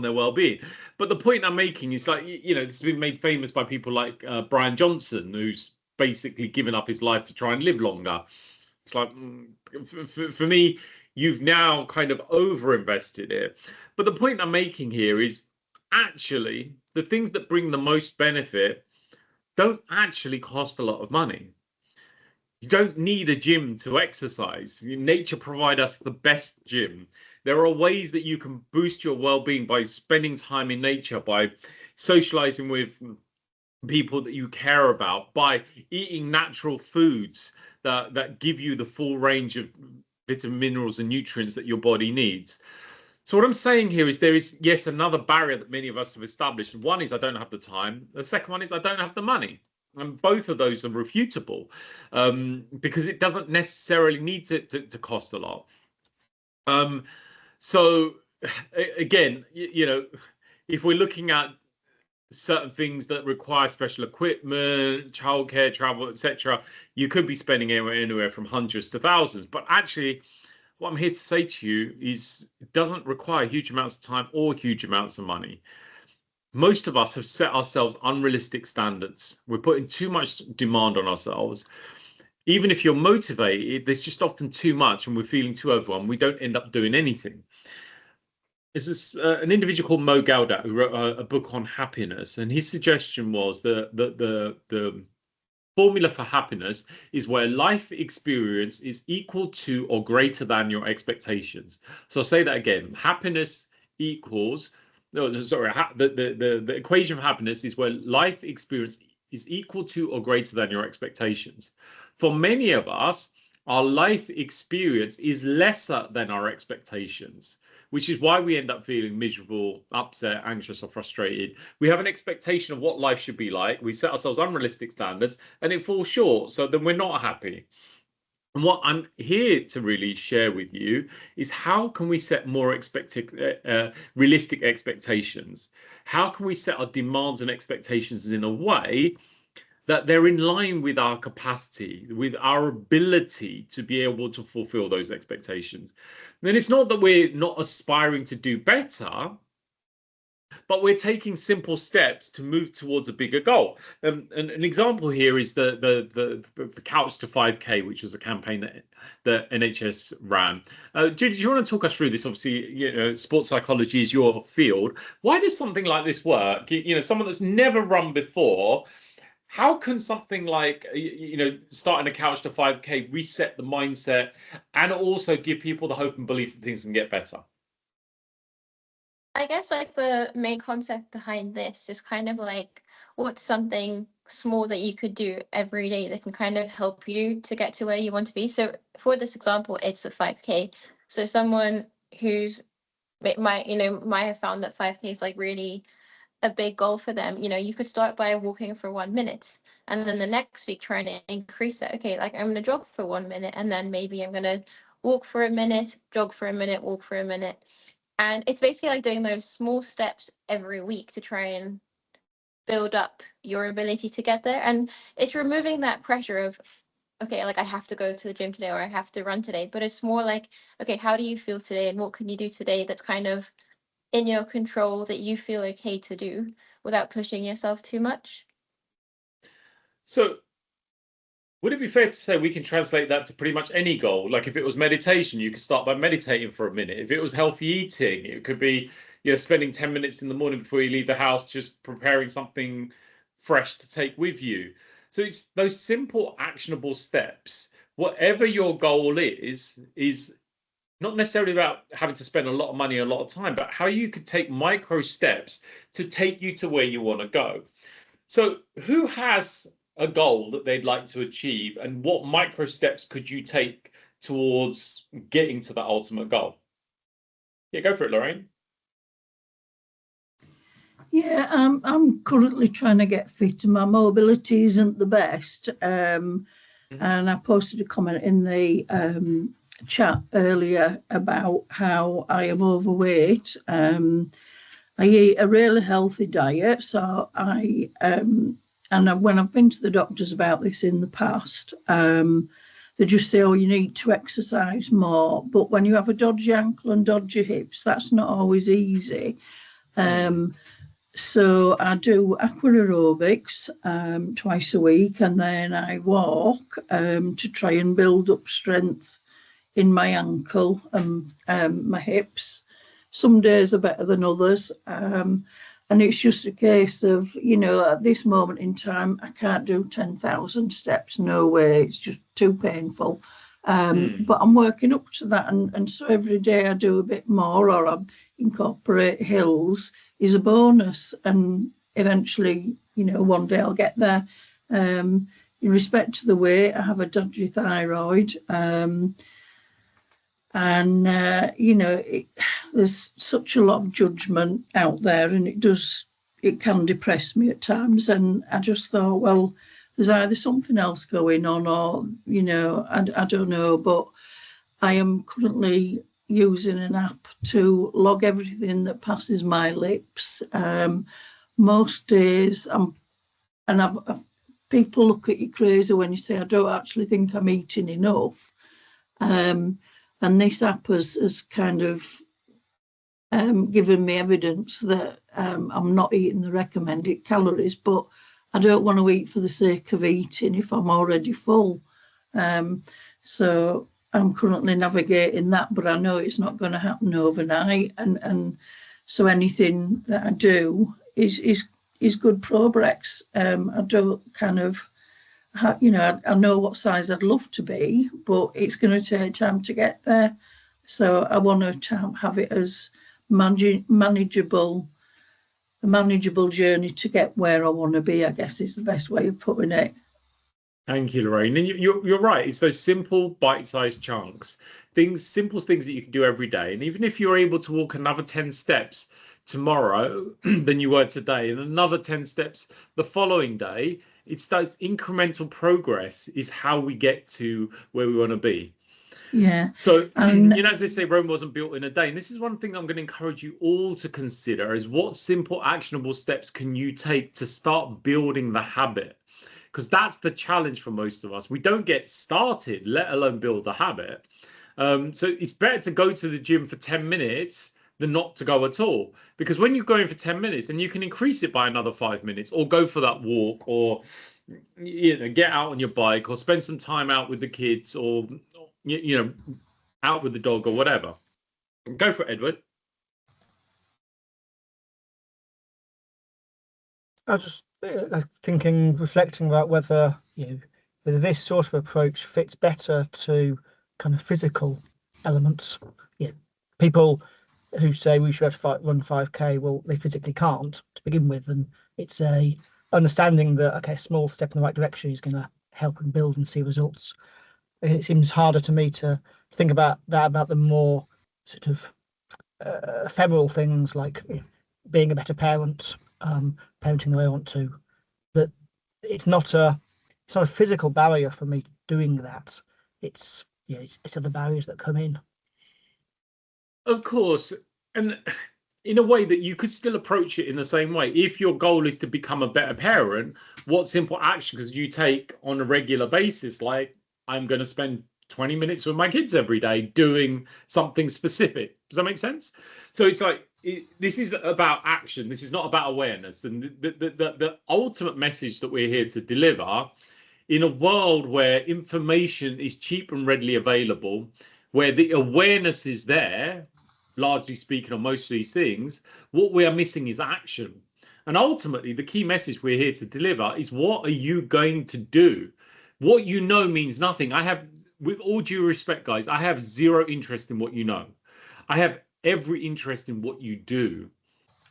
their well-being. But the point I'm making is, like, this has been made famous by people like Brian Johnson, who's basically given up his life to try and live longer. It's like, for me, you've now kind of over-invested it. But the point I'm making here is, actually, the things that bring the most benefit don't actually cost a lot of money. You don't need a gym to exercise. Nature provides us the best gym. There are ways that you can boost your well-being by spending time in nature, by socializing with people that you care about, by eating natural foods that give you the full range of vitamins, minerals, and nutrients that your body needs. So what I'm saying here is there is, yes, another barrier that many of us have established. One is I don't have the time. The second one is I don't have the money. And both of those are refutable because it doesn't necessarily need to cost a lot. So again, if we're looking at certain things that require special equipment, childcare, travel, etc., you could be spending anywhere from hundreds to thousands. But actually, what I'm here to say to you is it doesn't require huge amounts of time or huge amounts of money. Most of us have set ourselves unrealistic standards. We're putting too much demand on ourselves. Even if you're motivated, there's just often too much and we're feeling too overwhelmed. We don't end up doing anything. There's an individual called Mo Gawdat who wrote a book on happiness, and his suggestion was that the formula for happiness is where life experience is equal to or greater than your expectations. So I'll say that again. Happiness equals, the equation of happiness is where life experience is equal to or greater than your expectations. For many of us, our life experience is lesser than our expectations, which is why we end up feeling miserable, upset, anxious, or frustrated. We have an expectation of what life should be like. We set ourselves unrealistic standards and it falls short. So then we're not happy. And what I'm here to really share with you is how can we set more realistic expectations? How can we set our demands and expectations in a way that they're in line with our capacity, with our ability to be able to fulfill those expectations? Then it's not that we're not aspiring to do better, but we're taking simple steps to move towards a bigger goal. And an example here is the Couch to 5K, which was a campaign that the NHS ran. Judy, do you want to talk us through this? Obviously, sports psychology is your field. Why does something like this work? Someone that's never run before, how can something like, starting a Couch to 5K reset the mindset and also give people the hope and belief that things can get better? I guess like the main concept behind this is kind of like what's something small that you could do every day that can kind of help you to get to where you want to be. So for this example, it's a 5K. So someone who's might have found that 5K is like really a big goal for them. You could start by walking for 1 minute, and then the next week trying to increase it. Okay, like I'm going to jog for 1 minute, and then maybe I'm going to walk for a minute, jog for a minute, walk for a minute. And it's basically like doing those small steps every week to try and build up your ability to get there. And it's removing that pressure of, okay, like I have to go to the gym today or I have to run today. But it's more like, okay, how do you feel today and what can you do today that's kind of in your control that you feel okay to do without pushing yourself too much? So would it be fair to say we can translate that to pretty much any goal? Like if it was meditation, you could start by meditating for a minute. If it was healthy eating, it could be, spending 10 minutes in the morning before you leave the house, just preparing something fresh to take with you. So it's those simple, actionable steps. Whatever your goal is not necessarily about having to spend a lot of money, a lot of time, but how you could take micro steps to take you to where you want to go. So who has a goal that they'd like to achieve, and what micro steps could you take towards getting to that ultimate goal? Yeah, go for it, Lorraine. Yeah, I'm currently trying to get fit and my mobility isn't the best. And I posted a comment in the chat earlier about how I am overweight. I eat a really healthy diet, so and when I've been to the doctors about this in the past, they just say, oh, you need to exercise more. But when you have a dodgy ankle and dodgy hips, that's not always easy. So I do aqua aerobics twice a week, and then I walk to try and build up strength in my ankle and my hips. Some days are better than others. And it's just a case of, at this moment in time, I can't do 10,000 steps. No way. It's just too painful. But I'm working up to that. And so every day I do a bit more, or I incorporate hills is a bonus. And eventually, one day I'll get there. In respect to the weight, I have a dodgy thyroid. There's such a lot of judgment out there, and it can depress me at times. And I just thought, well, there's either something else going on, or I don't know. But I am currently using an app to log everything that passes my lips. Most days, people look at you crazy when you say I don't actually think I'm eating enough. And this app has kind of given me evidence that I'm not eating the recommended calories, but I don't want to eat for the sake of eating if I'm already full. So I'm currently navigating that, but I know it's not going to happen overnight. And so anything that I do is good progress. I don't kind of, I know what size I'd love to be, but it's going to take time to get there. So I want to have it as manageable journey to get where I want to be, I guess is the best way of putting it. Thank you, Lorraine. And you're right. It's those simple bite-sized chunks, simple things that you can do every day. And even if you're able to walk another 10 steps tomorrow than you were today, and another 10 steps the following day, it's that incremental progress is how we get to where we want to be. Yeah. So, as they say, Rome wasn't built in a day. And this is one thing I'm going to encourage you all to consider is what simple, actionable steps can you take to start building the habit? Because that's the challenge for most of us. We don't get started, let alone build the habit. So it's better to go to the gym for 10 minutes than not to go at all. Because when you're going for 10 minutes, then you can increase it by another 5 minutes, or go for that walk, or get out on your bike, or spend some time out with the kids, or out with the dog, or whatever. Go for it, Edward. I was just reflecting about whether this sort of approach fits better to kind of physical elements. People who say we should run 5K, well, they physically can't to begin with, and it's a understanding that, okay, a small step in the right direction is going to help and build and see results. It seems harder to me to think about that, about the more sort of ephemeral things like being a better parent, parenting the way I want to. That it's not a physical barrier for me doing that. It's other barriers that come in. Of course, and in a way that you could still approach it in the same way. If your goal is to become a better parent, what simple action could you take on a regular basis? Like, I'm going to spend 20 minutes with my kids every day doing something specific. Does that make sense? So it's like, this is about action. This is not about awareness. And the ultimate message that we're here to deliver in a world where information is cheap and readily available, where the awareness is there, largely speaking, on most of these things, what we are missing is action. And ultimately, the key message we're here to deliver is, what are you going to do? What you know means nothing. I have, with all due respect, guys, I have zero interest in what you know. I have every interest in what you do.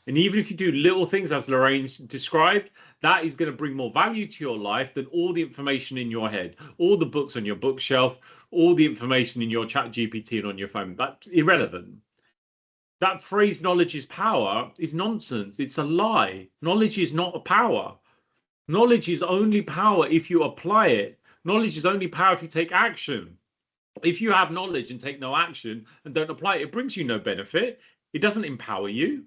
And even if you do little things, as Lorraine's described, that is going to bring more value to your life than all the information in your head, all the books on your bookshelf, all the information in your ChatGPT and on your phone. That's irrelevant. That phrase, knowledge is power, is nonsense. It's a lie. Knowledge is not a power. Knowledge is only power if you apply it. Knowledge is only power if you take action. If you have knowledge and take no action and don't apply it, it brings you no benefit. It doesn't empower you.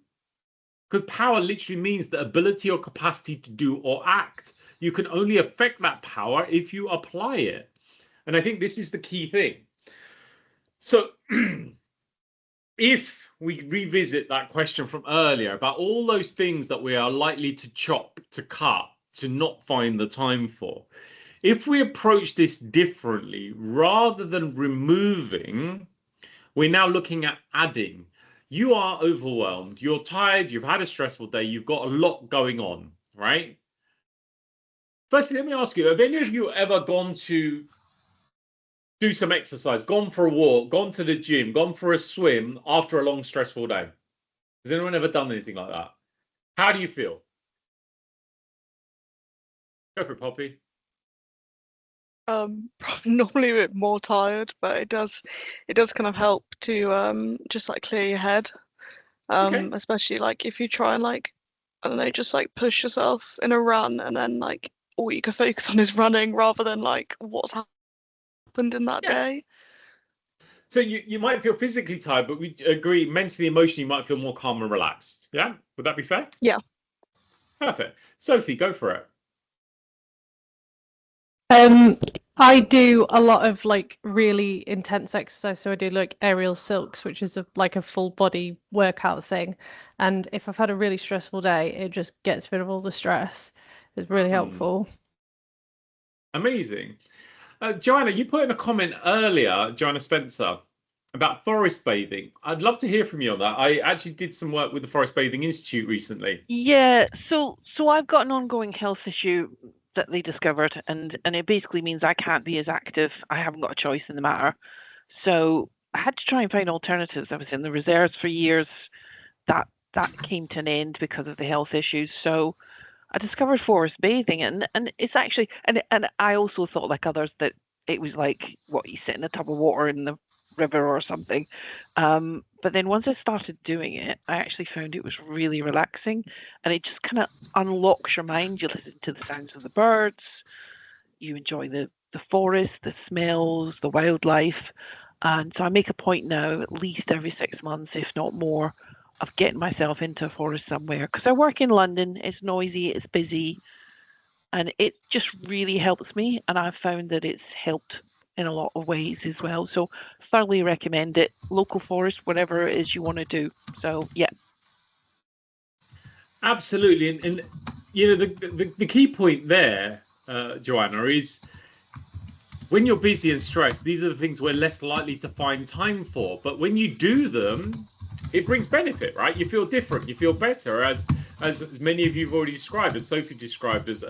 Because power literally means the ability or capacity to do or act. You can only affect that power if you apply it. And I think this is the key thing. So if we revisit that question from earlier about all those things that we are likely to chop, to cut, to not find the time for, if we approach this differently, rather than removing, we're now looking at adding. You are overwhelmed, you're tired, you've had a stressful day, you've got a lot going on, right? Firstly, let me ask you, have any of you ever gone to do some exercise, gone for a walk, gone to the gym, gone for a swim after a long, stressful day? Has anyone ever done anything like that? How do you feel? Go for it, Poppy. Normally a bit more tired, but it does kind of help to just like clear your head. Okay. Especially like if you try and like, I don't know, just like push yourself in a run, and then like all you can focus on is running rather than like what's happened in that day. So you might feel physically tired, but we agree mentally, emotionally, you might feel more calm and relaxed. Yeah, would that be fair? Yeah. Perfect. Sophie, go for it. I do a lot of like really intense exercise. So I do like aerial silks, which is like a full body workout thing. And if I've had a really stressful day, it just gets rid of all the stress. It's really helpful. Amazing. Joanna, you put in a comment earlier, Joanna Spencer, about forest bathing. I'd love to hear from you on that. I actually did some work with the Forest Bathing Institute recently. Yeah, so I've got an ongoing health issue that they discovered, and it basically means I can't be as active. I haven't got a choice in the matter. So I had to try and find alternatives. I was in the reserves for years. That came to an end because of the health issues. So I discovered forest bathing, and it's actually, and I also thought, like others, that it was like, what, you sit in a tub of water in the river or something. But then once I started doing it, I actually found it was really relaxing, and it just kind of unlocks your mind. You listen to the sounds of the birds, you enjoy the forest, the smells, the wildlife. And so I make a point now, at least every 6 months, if not more, of getting myself into a forest somewhere, because I work in London. It's noisy, it's busy, and it just really helps me. And I've found that it's helped in a lot of ways as well. So thoroughly recommend it. Local forest, whatever it is you want to do. So yeah. Absolutely. And you know, the key point there, Joanna, is when you're busy and stressed, these are the things we're less likely to find time for. But when you do them, it brings benefit, right? You feel different, you feel better, as many of you have already described, as Sophie described, as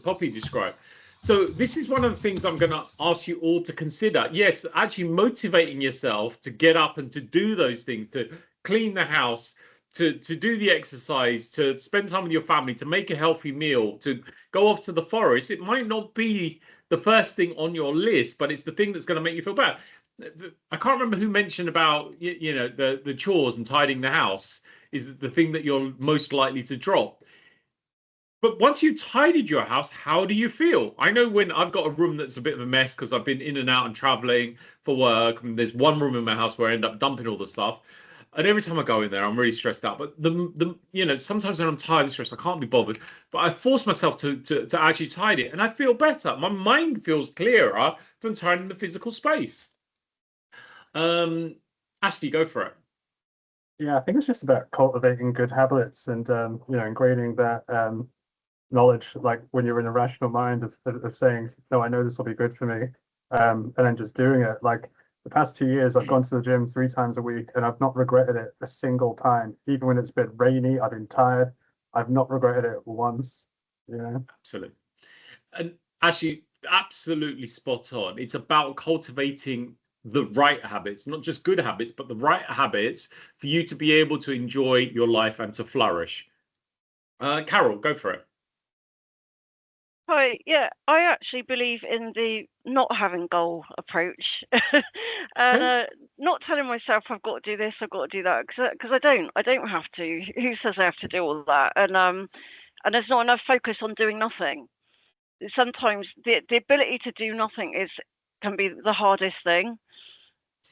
Poppy described. So this is one of the things I'm going to ask you all to consider. Yes, actually motivating yourself to get up and to do those things, to clean the house, to do the exercise, to spend time with your family, to make a healthy meal, to go off to the forest, it might not be the first thing on your list, but it's the thing that's going to make you feel better. I can't remember who mentioned about, you know, the chores and tidying the house is the thing that you're most likely to drop. But once you've tidied your house, how do you feel? I know when I've got a room that's a bit of a mess because I've been in and out and traveling for work, and there's one room in my house where I end up dumping all the stuff. And every time I go in there, I'm really stressed out. But the you know, sometimes when I'm tired and stressed, I can't be bothered. But I force myself to actually tidy it, and I feel better. My mind feels clearer from tidying the physical space. Ashley, go for it. Yeah, I think it's just about cultivating good habits and you know, ingraining that knowledge, like when you're in a rational mind of saying, no, I know this will be good for me, and then just doing it. Like the past 2 years, I've gone to the gym 3 times a week, and I've not regretted it a single time. Even when it's been rainy, I've been tired, I've not regretted it once. You know, absolutely. And actually, absolutely spot on. It's about cultivating the right habits, not just good habits, but the right habits for you to be able to enjoy your life and to flourish. Carol, go for it. Hi, yeah, I actually believe in the not having goal approach, and not telling myself I've got to do this, I've got to do that, because I don't have to. Who says I have to do all that? And there's not enough focus on doing nothing. Sometimes the ability to do nothing can be the hardest thing,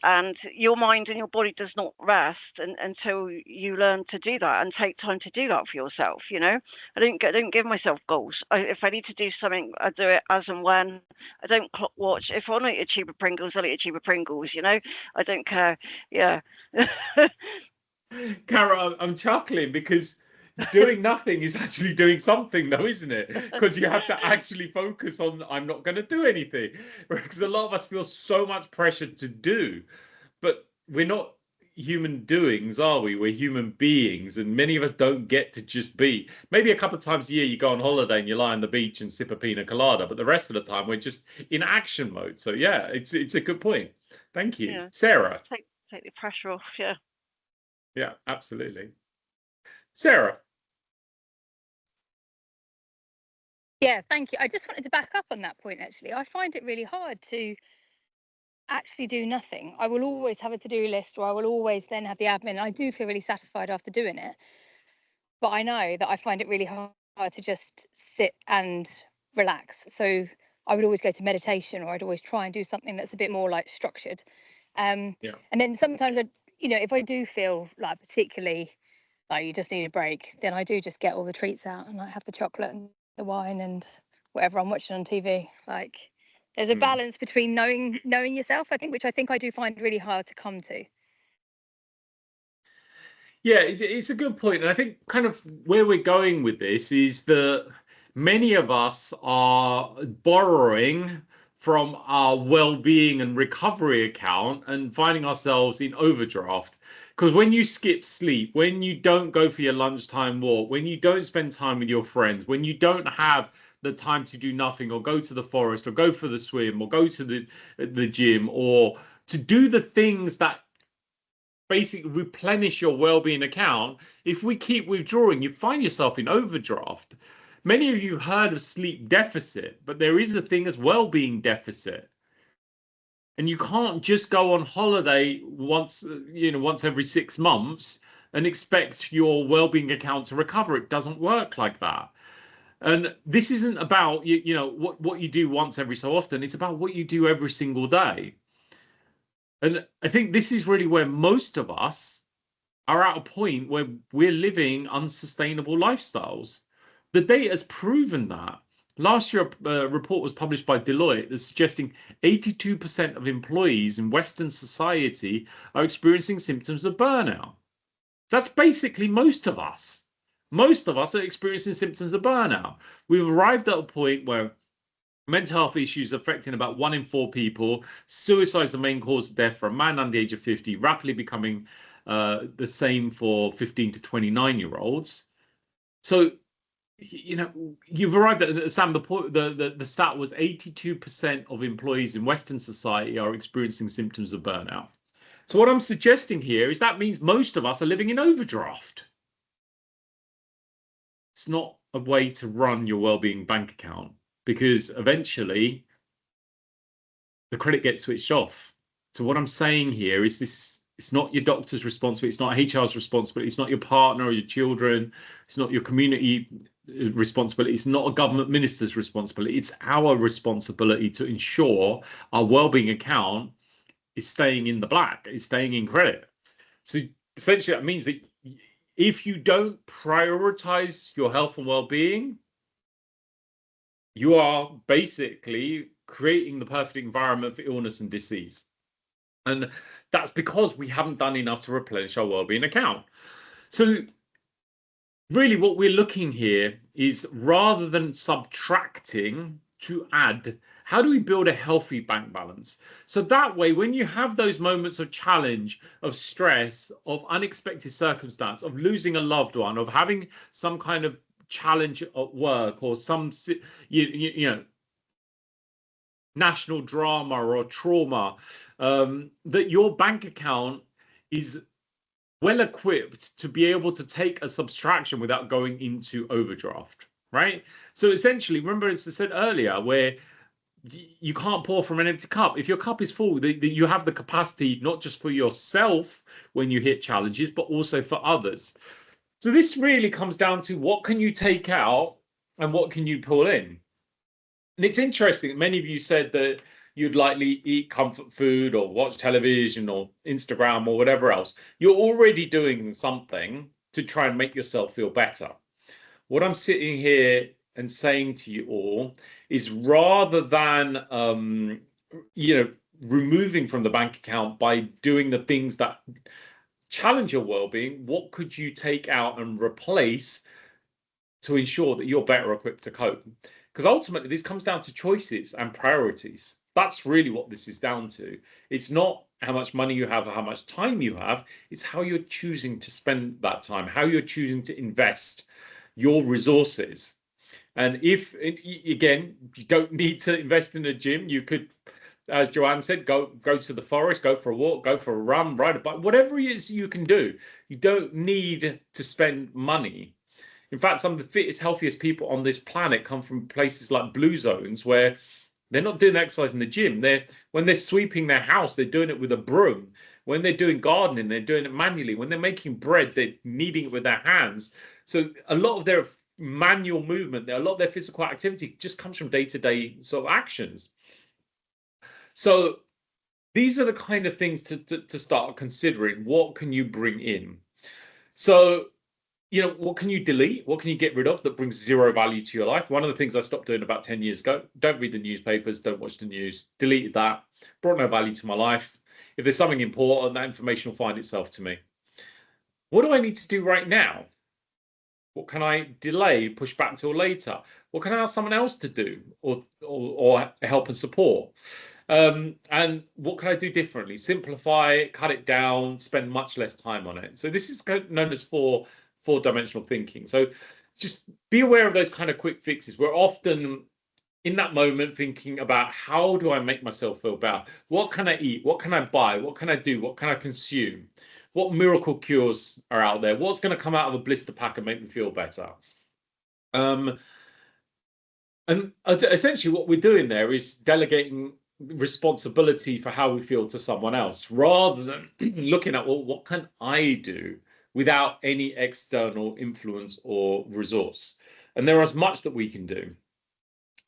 and your mind and your body does not rest until you learn to do that and take time to do that for yourself. You know, I don't give myself goals. If I need to do something, I do it as and when. I don't clock watch. If I want to eat a tube of Pringles, I'll eat a tube of Pringles. You know, I don't care. Yeah. Carol, I'm chuckling because doing nothing is actually doing something, though, isn't it? Because you have to actually focus on, I'm not going to do anything. Because a lot of us feel so much pressure to do, but we're not human doings, are we? We're human beings, and many of us don't get to just be. Maybe a couple of times a year you go on holiday and you lie on the beach and sip a pina colada, but the rest of the time we're just in action mode. So yeah, it's a good point. Thank you. Yeah. Sarah. Take the pressure off. Yeah. Yeah, absolutely. Sarah. Yeah, thank you. I just wanted to back up on that point, actually. I find it really hard to actually do nothing. I will always have a to-do list, or I will always then have the admin. I do feel really satisfied after doing it. But I know that I find it really hard to just sit and relax. So I would always go to meditation, or I'd always try and do something that's a bit more like structured. And then sometimes, if I do feel like particularly like you just need a break, then I do just get all the treats out and like have the chocolate and the wine and whatever I'm watching on TV. Like there's a balance between knowing yourself, I think, which I do find really hard to come to. Yeah, it's a good point. And I think kind of where we're going with this is that many of us are borrowing from our well-being and recovery account and finding ourselves in overdraft. Because when you skip sleep, when you don't go for your lunchtime walk, when you don't spend time with your friends, when you don't have the time to do nothing or go to the forest or go for the swim or go to the gym or to do the things that basically replenish your well-being account, if we keep withdrawing, you find yourself in overdraft. Many of you heard of sleep deficit, but there is a thing as well-being deficit. And you can't just go on holiday once every 6 months and expect your well-being account to recover. It doesn't work like that. And this isn't about what you do once every so often. It's about what you do every single day. And I think this is really where most of us are at a point where we're living unsustainable lifestyles. The data has proven that. Last year, a report was published by Deloitte that's suggesting 82% of employees in Western society are experiencing symptoms of burnout. That's basically most of us. Most of us are experiencing symptoms of burnout. We've arrived at a point where mental health issues affecting about 1 in 4 people. Suicide is the main cause of death for a man under the age of 50, rapidly becoming the same for 15 to 29-year-olds. So, you've arrived at Sam. The stat was 82% of employees in Western society are experiencing symptoms of burnout. So what I'm suggesting here is that means most of us are living in overdraft. It's not a way to run your well-being bank account, because eventually the credit gets switched off. So what I'm saying here is this: it's not your doctor's responsibility, it's not HR's responsibility, it's not your partner or your children, it's not your community responsibility, it's not a government minister's responsibility. It's our responsibility to ensure our well-being account is staying in the black, is staying in credit. So essentially that means that if you don't prioritize your health and well-being, you are basically creating the perfect environment for illness and disease. And that's because we haven't done enough to replenish our well-being account. So really what we're looking here is, rather than subtracting, to add. How do we build a healthy bank balance? So that way, when you have those moments of challenge, of stress, of unexpected circumstance, of losing a loved one, of having some kind of challenge at work, or some you know, national drama or trauma, that your bank account is well equipped to be able to take a subtraction without going into overdraft, right? So essentially, remember, as I said earlier, where you can't pour from an empty cup. If your cup is full, you have the capacity not just for yourself when you hit challenges, but also for others. So this really comes down to, what can you take out and what can you pull in? And it's interesting, many of you said that you'd likely eat comfort food or watch television or Instagram or whatever else. You're already doing something to try and make yourself feel better. What I'm sitting here and saying to you all is, rather than removing from the bank account by doing the things that challenge your well-being, what could you take out and replace to ensure that you're better equipped to cope? Because ultimately this comes down to choices and priorities. That's really what this is down to. It's not how much money you have or how much time you have. It's how you're choosing to spend that time, how you're choosing to invest your resources. And if, again, you don't need to invest in a gym, you could, as Joanne said, go to the forest, go for a walk, go for a run, ride a bike, whatever it is you can do. You don't need to spend money. In fact, some of the fittest, healthiest people on this planet come from places like blue zones, where they're not doing exercise in the gym. When they're sweeping their house, they're doing it with a broom. When they're doing gardening, they're doing it manually. When they're making bread, they're kneading it with their hands. So a lot of their manual movement, a lot of their physical activity just comes from day-to-day sort of actions. So these are the kind of things to start considering. What can you bring in? So, what can you delete? What can you get rid of that brings zero value to your life? One of the things I stopped doing about 10 years ago, don't read the newspapers, don't watch the news, deleted that, brought no value to my life. If there's something important, that information will find itself to me. What do I need to do right now? What can I delay, push back till later? What can I ask someone else to do or help and support? And what can I do differently? Simplify it, cut it down, spend much less time on it. So this is known as four-dimensional thinking. So just be aware of those kind of quick fixes. We're often in that moment thinking about, how do I make myself feel better? What can I eat? What can I buy? What can I do? What can I consume? What miracle cures are out there? What's going to come out of a blister pack and make me feel better? And essentially what we're doing there is delegating responsibility for how we feel to someone else, rather than looking at, well, what can I do without any external influence or resource? And there is much that we can do.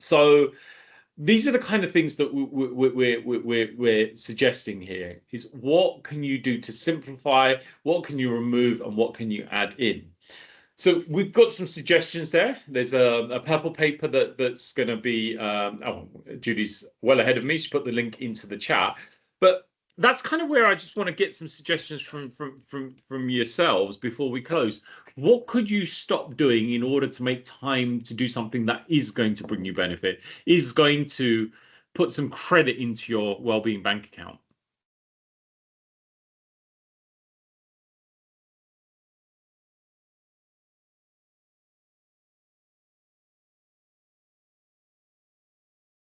So these are the kind of things that we're suggesting here, is what can you do to simplify, what can you remove, and what can you add in? So we've got some suggestions there. There's a purple paper that's going to be, Judy's well ahead of me. She put the link into the chat. But that's kind of where I just want to get some suggestions from yourselves before we close. What could you stop doing in order to make time to do something that is going to bring you benefit, is going to put some credit into your well-being bank account?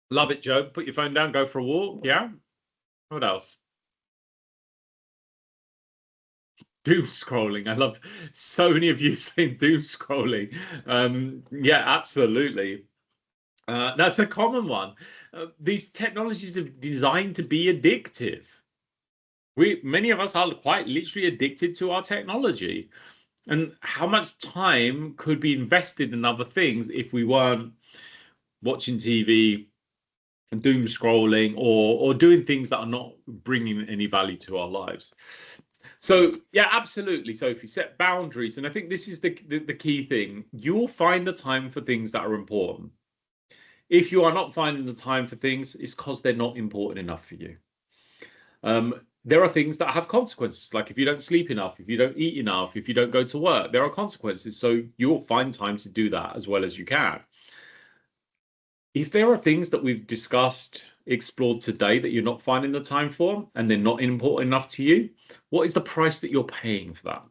Love it, Joe. Put your phone down, go for a walk. Yeah. What else? doom scrolling. I love so many of you saying doom scrolling. Yeah, absolutely. That's a common one. These technologies are designed to be addictive. Many of us are quite literally addicted to our technology. And how much time could be invested in other things if we weren't watching TV and doom scrolling or doing things that are not bringing any value to our lives? So yeah, absolutely. So if you set boundaries, and I think this is the key thing, you'll find the time for things that are important. If you are not finding the time for things, it's because they're not important enough for you. There are things that have consequences, like if you don't sleep enough, if you don't eat enough, if you don't go to work, there are consequences. So you'll find time to do that as well as you can. If there are things that we've discussed, explored today that you're not finding the time for, and they're not important enough to you, what is the price that you're paying for that?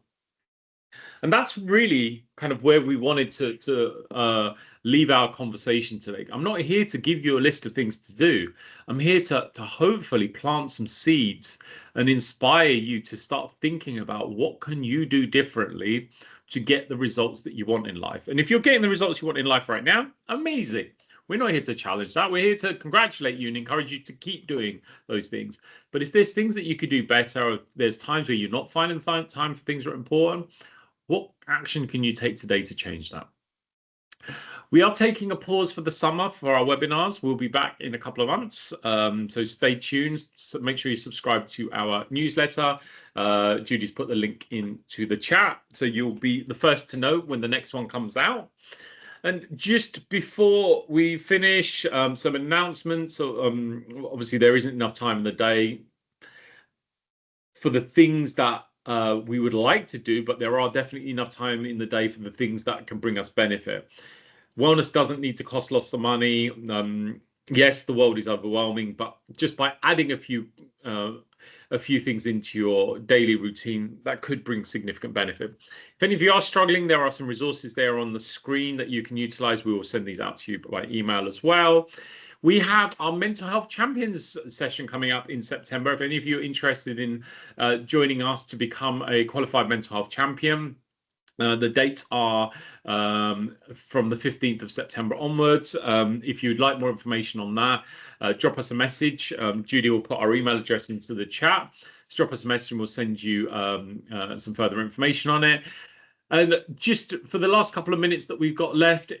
And that's really kind of where we wanted to leave our conversation today. I'm not here to give you a list of things to do. I'm here to hopefully plant some seeds and inspire you to start thinking about what can you do differently to get the results that you want in life. And if you're getting the results you want in life right now, amazing. We're not here to challenge that. We're here to congratulate you and encourage you to keep doing those things. But if there's things that you could do better, or there's times where you're not finding time for things that are important, what action can you take today to change that? We are taking a pause for the summer for our webinars. We'll be back in a couple of months. So stay tuned. So make sure you subscribe to our newsletter. Judy's put the link into the chat, so you'll be the first to know when the next one comes out. And just before we finish, some announcements. Obviously, there isn't enough time in the day for the things that we would like to do, but there are definitely enough time in the day for the things that can bring us benefit. Wellness doesn't need to cost lots of money. Yes, the world is overwhelming, but just by adding a few things into your daily routine, that could bring significant benefit. If any of you are struggling, there are some resources there on the screen that you can utilize. We will send these out to you by email as well. We have our Mental Health Champions session coming up in September. If any of you are interested in joining us to become a qualified mental health champion, the dates are from the 15th of September onwards. If you'd like more information on that, drop us a message. Judy will put our email address into the chat. Just drop us a message and we'll send you some further information on it. And just for the last couple of minutes that we've got left,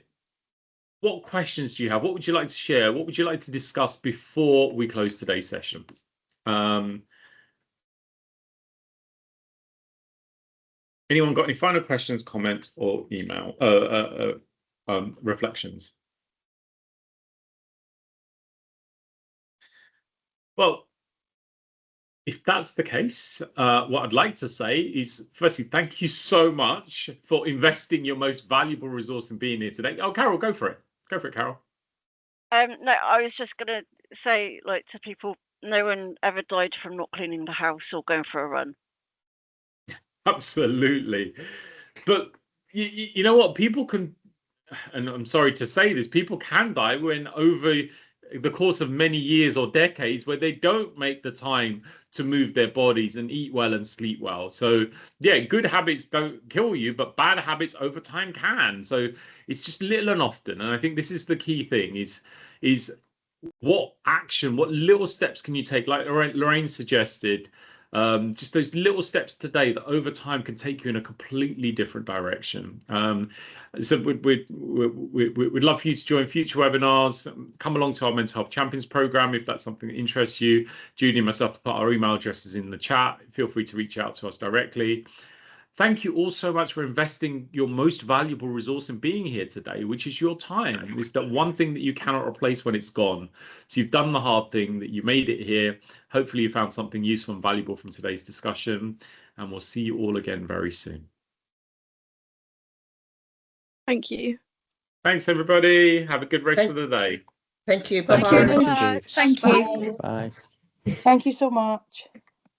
what questions do you have? What would you like to share? What would you like to discuss before we close today's session? Anyone got any final questions, comments, or email reflections? Well, if that's the case, what I'd like to say is, firstly, thank you so much for investing your most valuable resource in being here today. Oh, Carol, go for it. Go for it, Carol. No, I was just going to say, like, to people, no one ever died from not cleaning the house or going for a run. Absolutely. But you know what? People can, and I'm sorry to say this, people can die when over the course of many years or decades where they don't make the time to move their bodies and eat well and sleep well. So yeah, good habits don't kill you, but bad habits over time can. So it's just little and often. And I think this is the key thing is what action, what little steps can you take? Like Lorraine suggested, just those little steps today that over time can take you in a completely different direction. So we'd love for you to join future webinars. Come along to our Mental Health Champions program if that's something that interests you. Judy and myself put our email addresses in the chat. Feel free to reach out to us directly. Thank you all so much for investing your most valuable resource in being here today, which is your time. It's that one thing that you cannot replace when it's gone. So you've done the hard thing, that you made it here. Hopefully you found something useful and valuable from today's discussion, and we'll see you all again very soon. Thank you. Thanks, everybody. Have a good rest of the day. Thank you. Thank Bye-bye. you very much. Thank you. Bye. Thank you so much.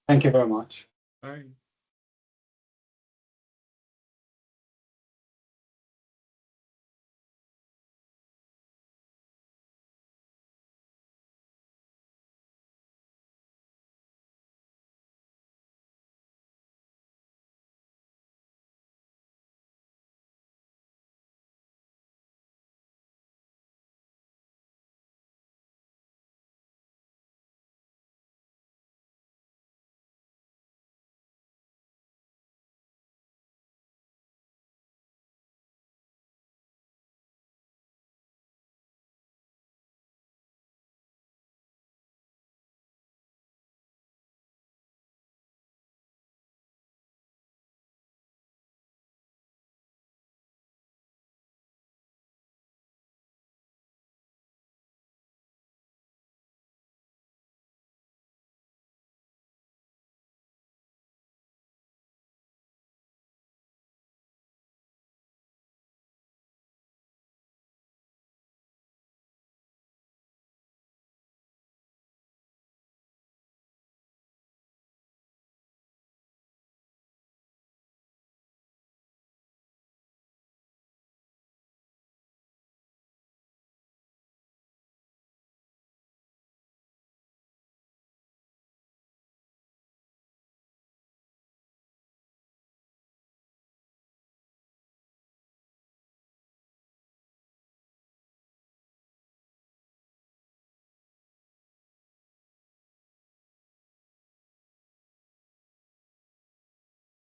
Thank you very much. Bye.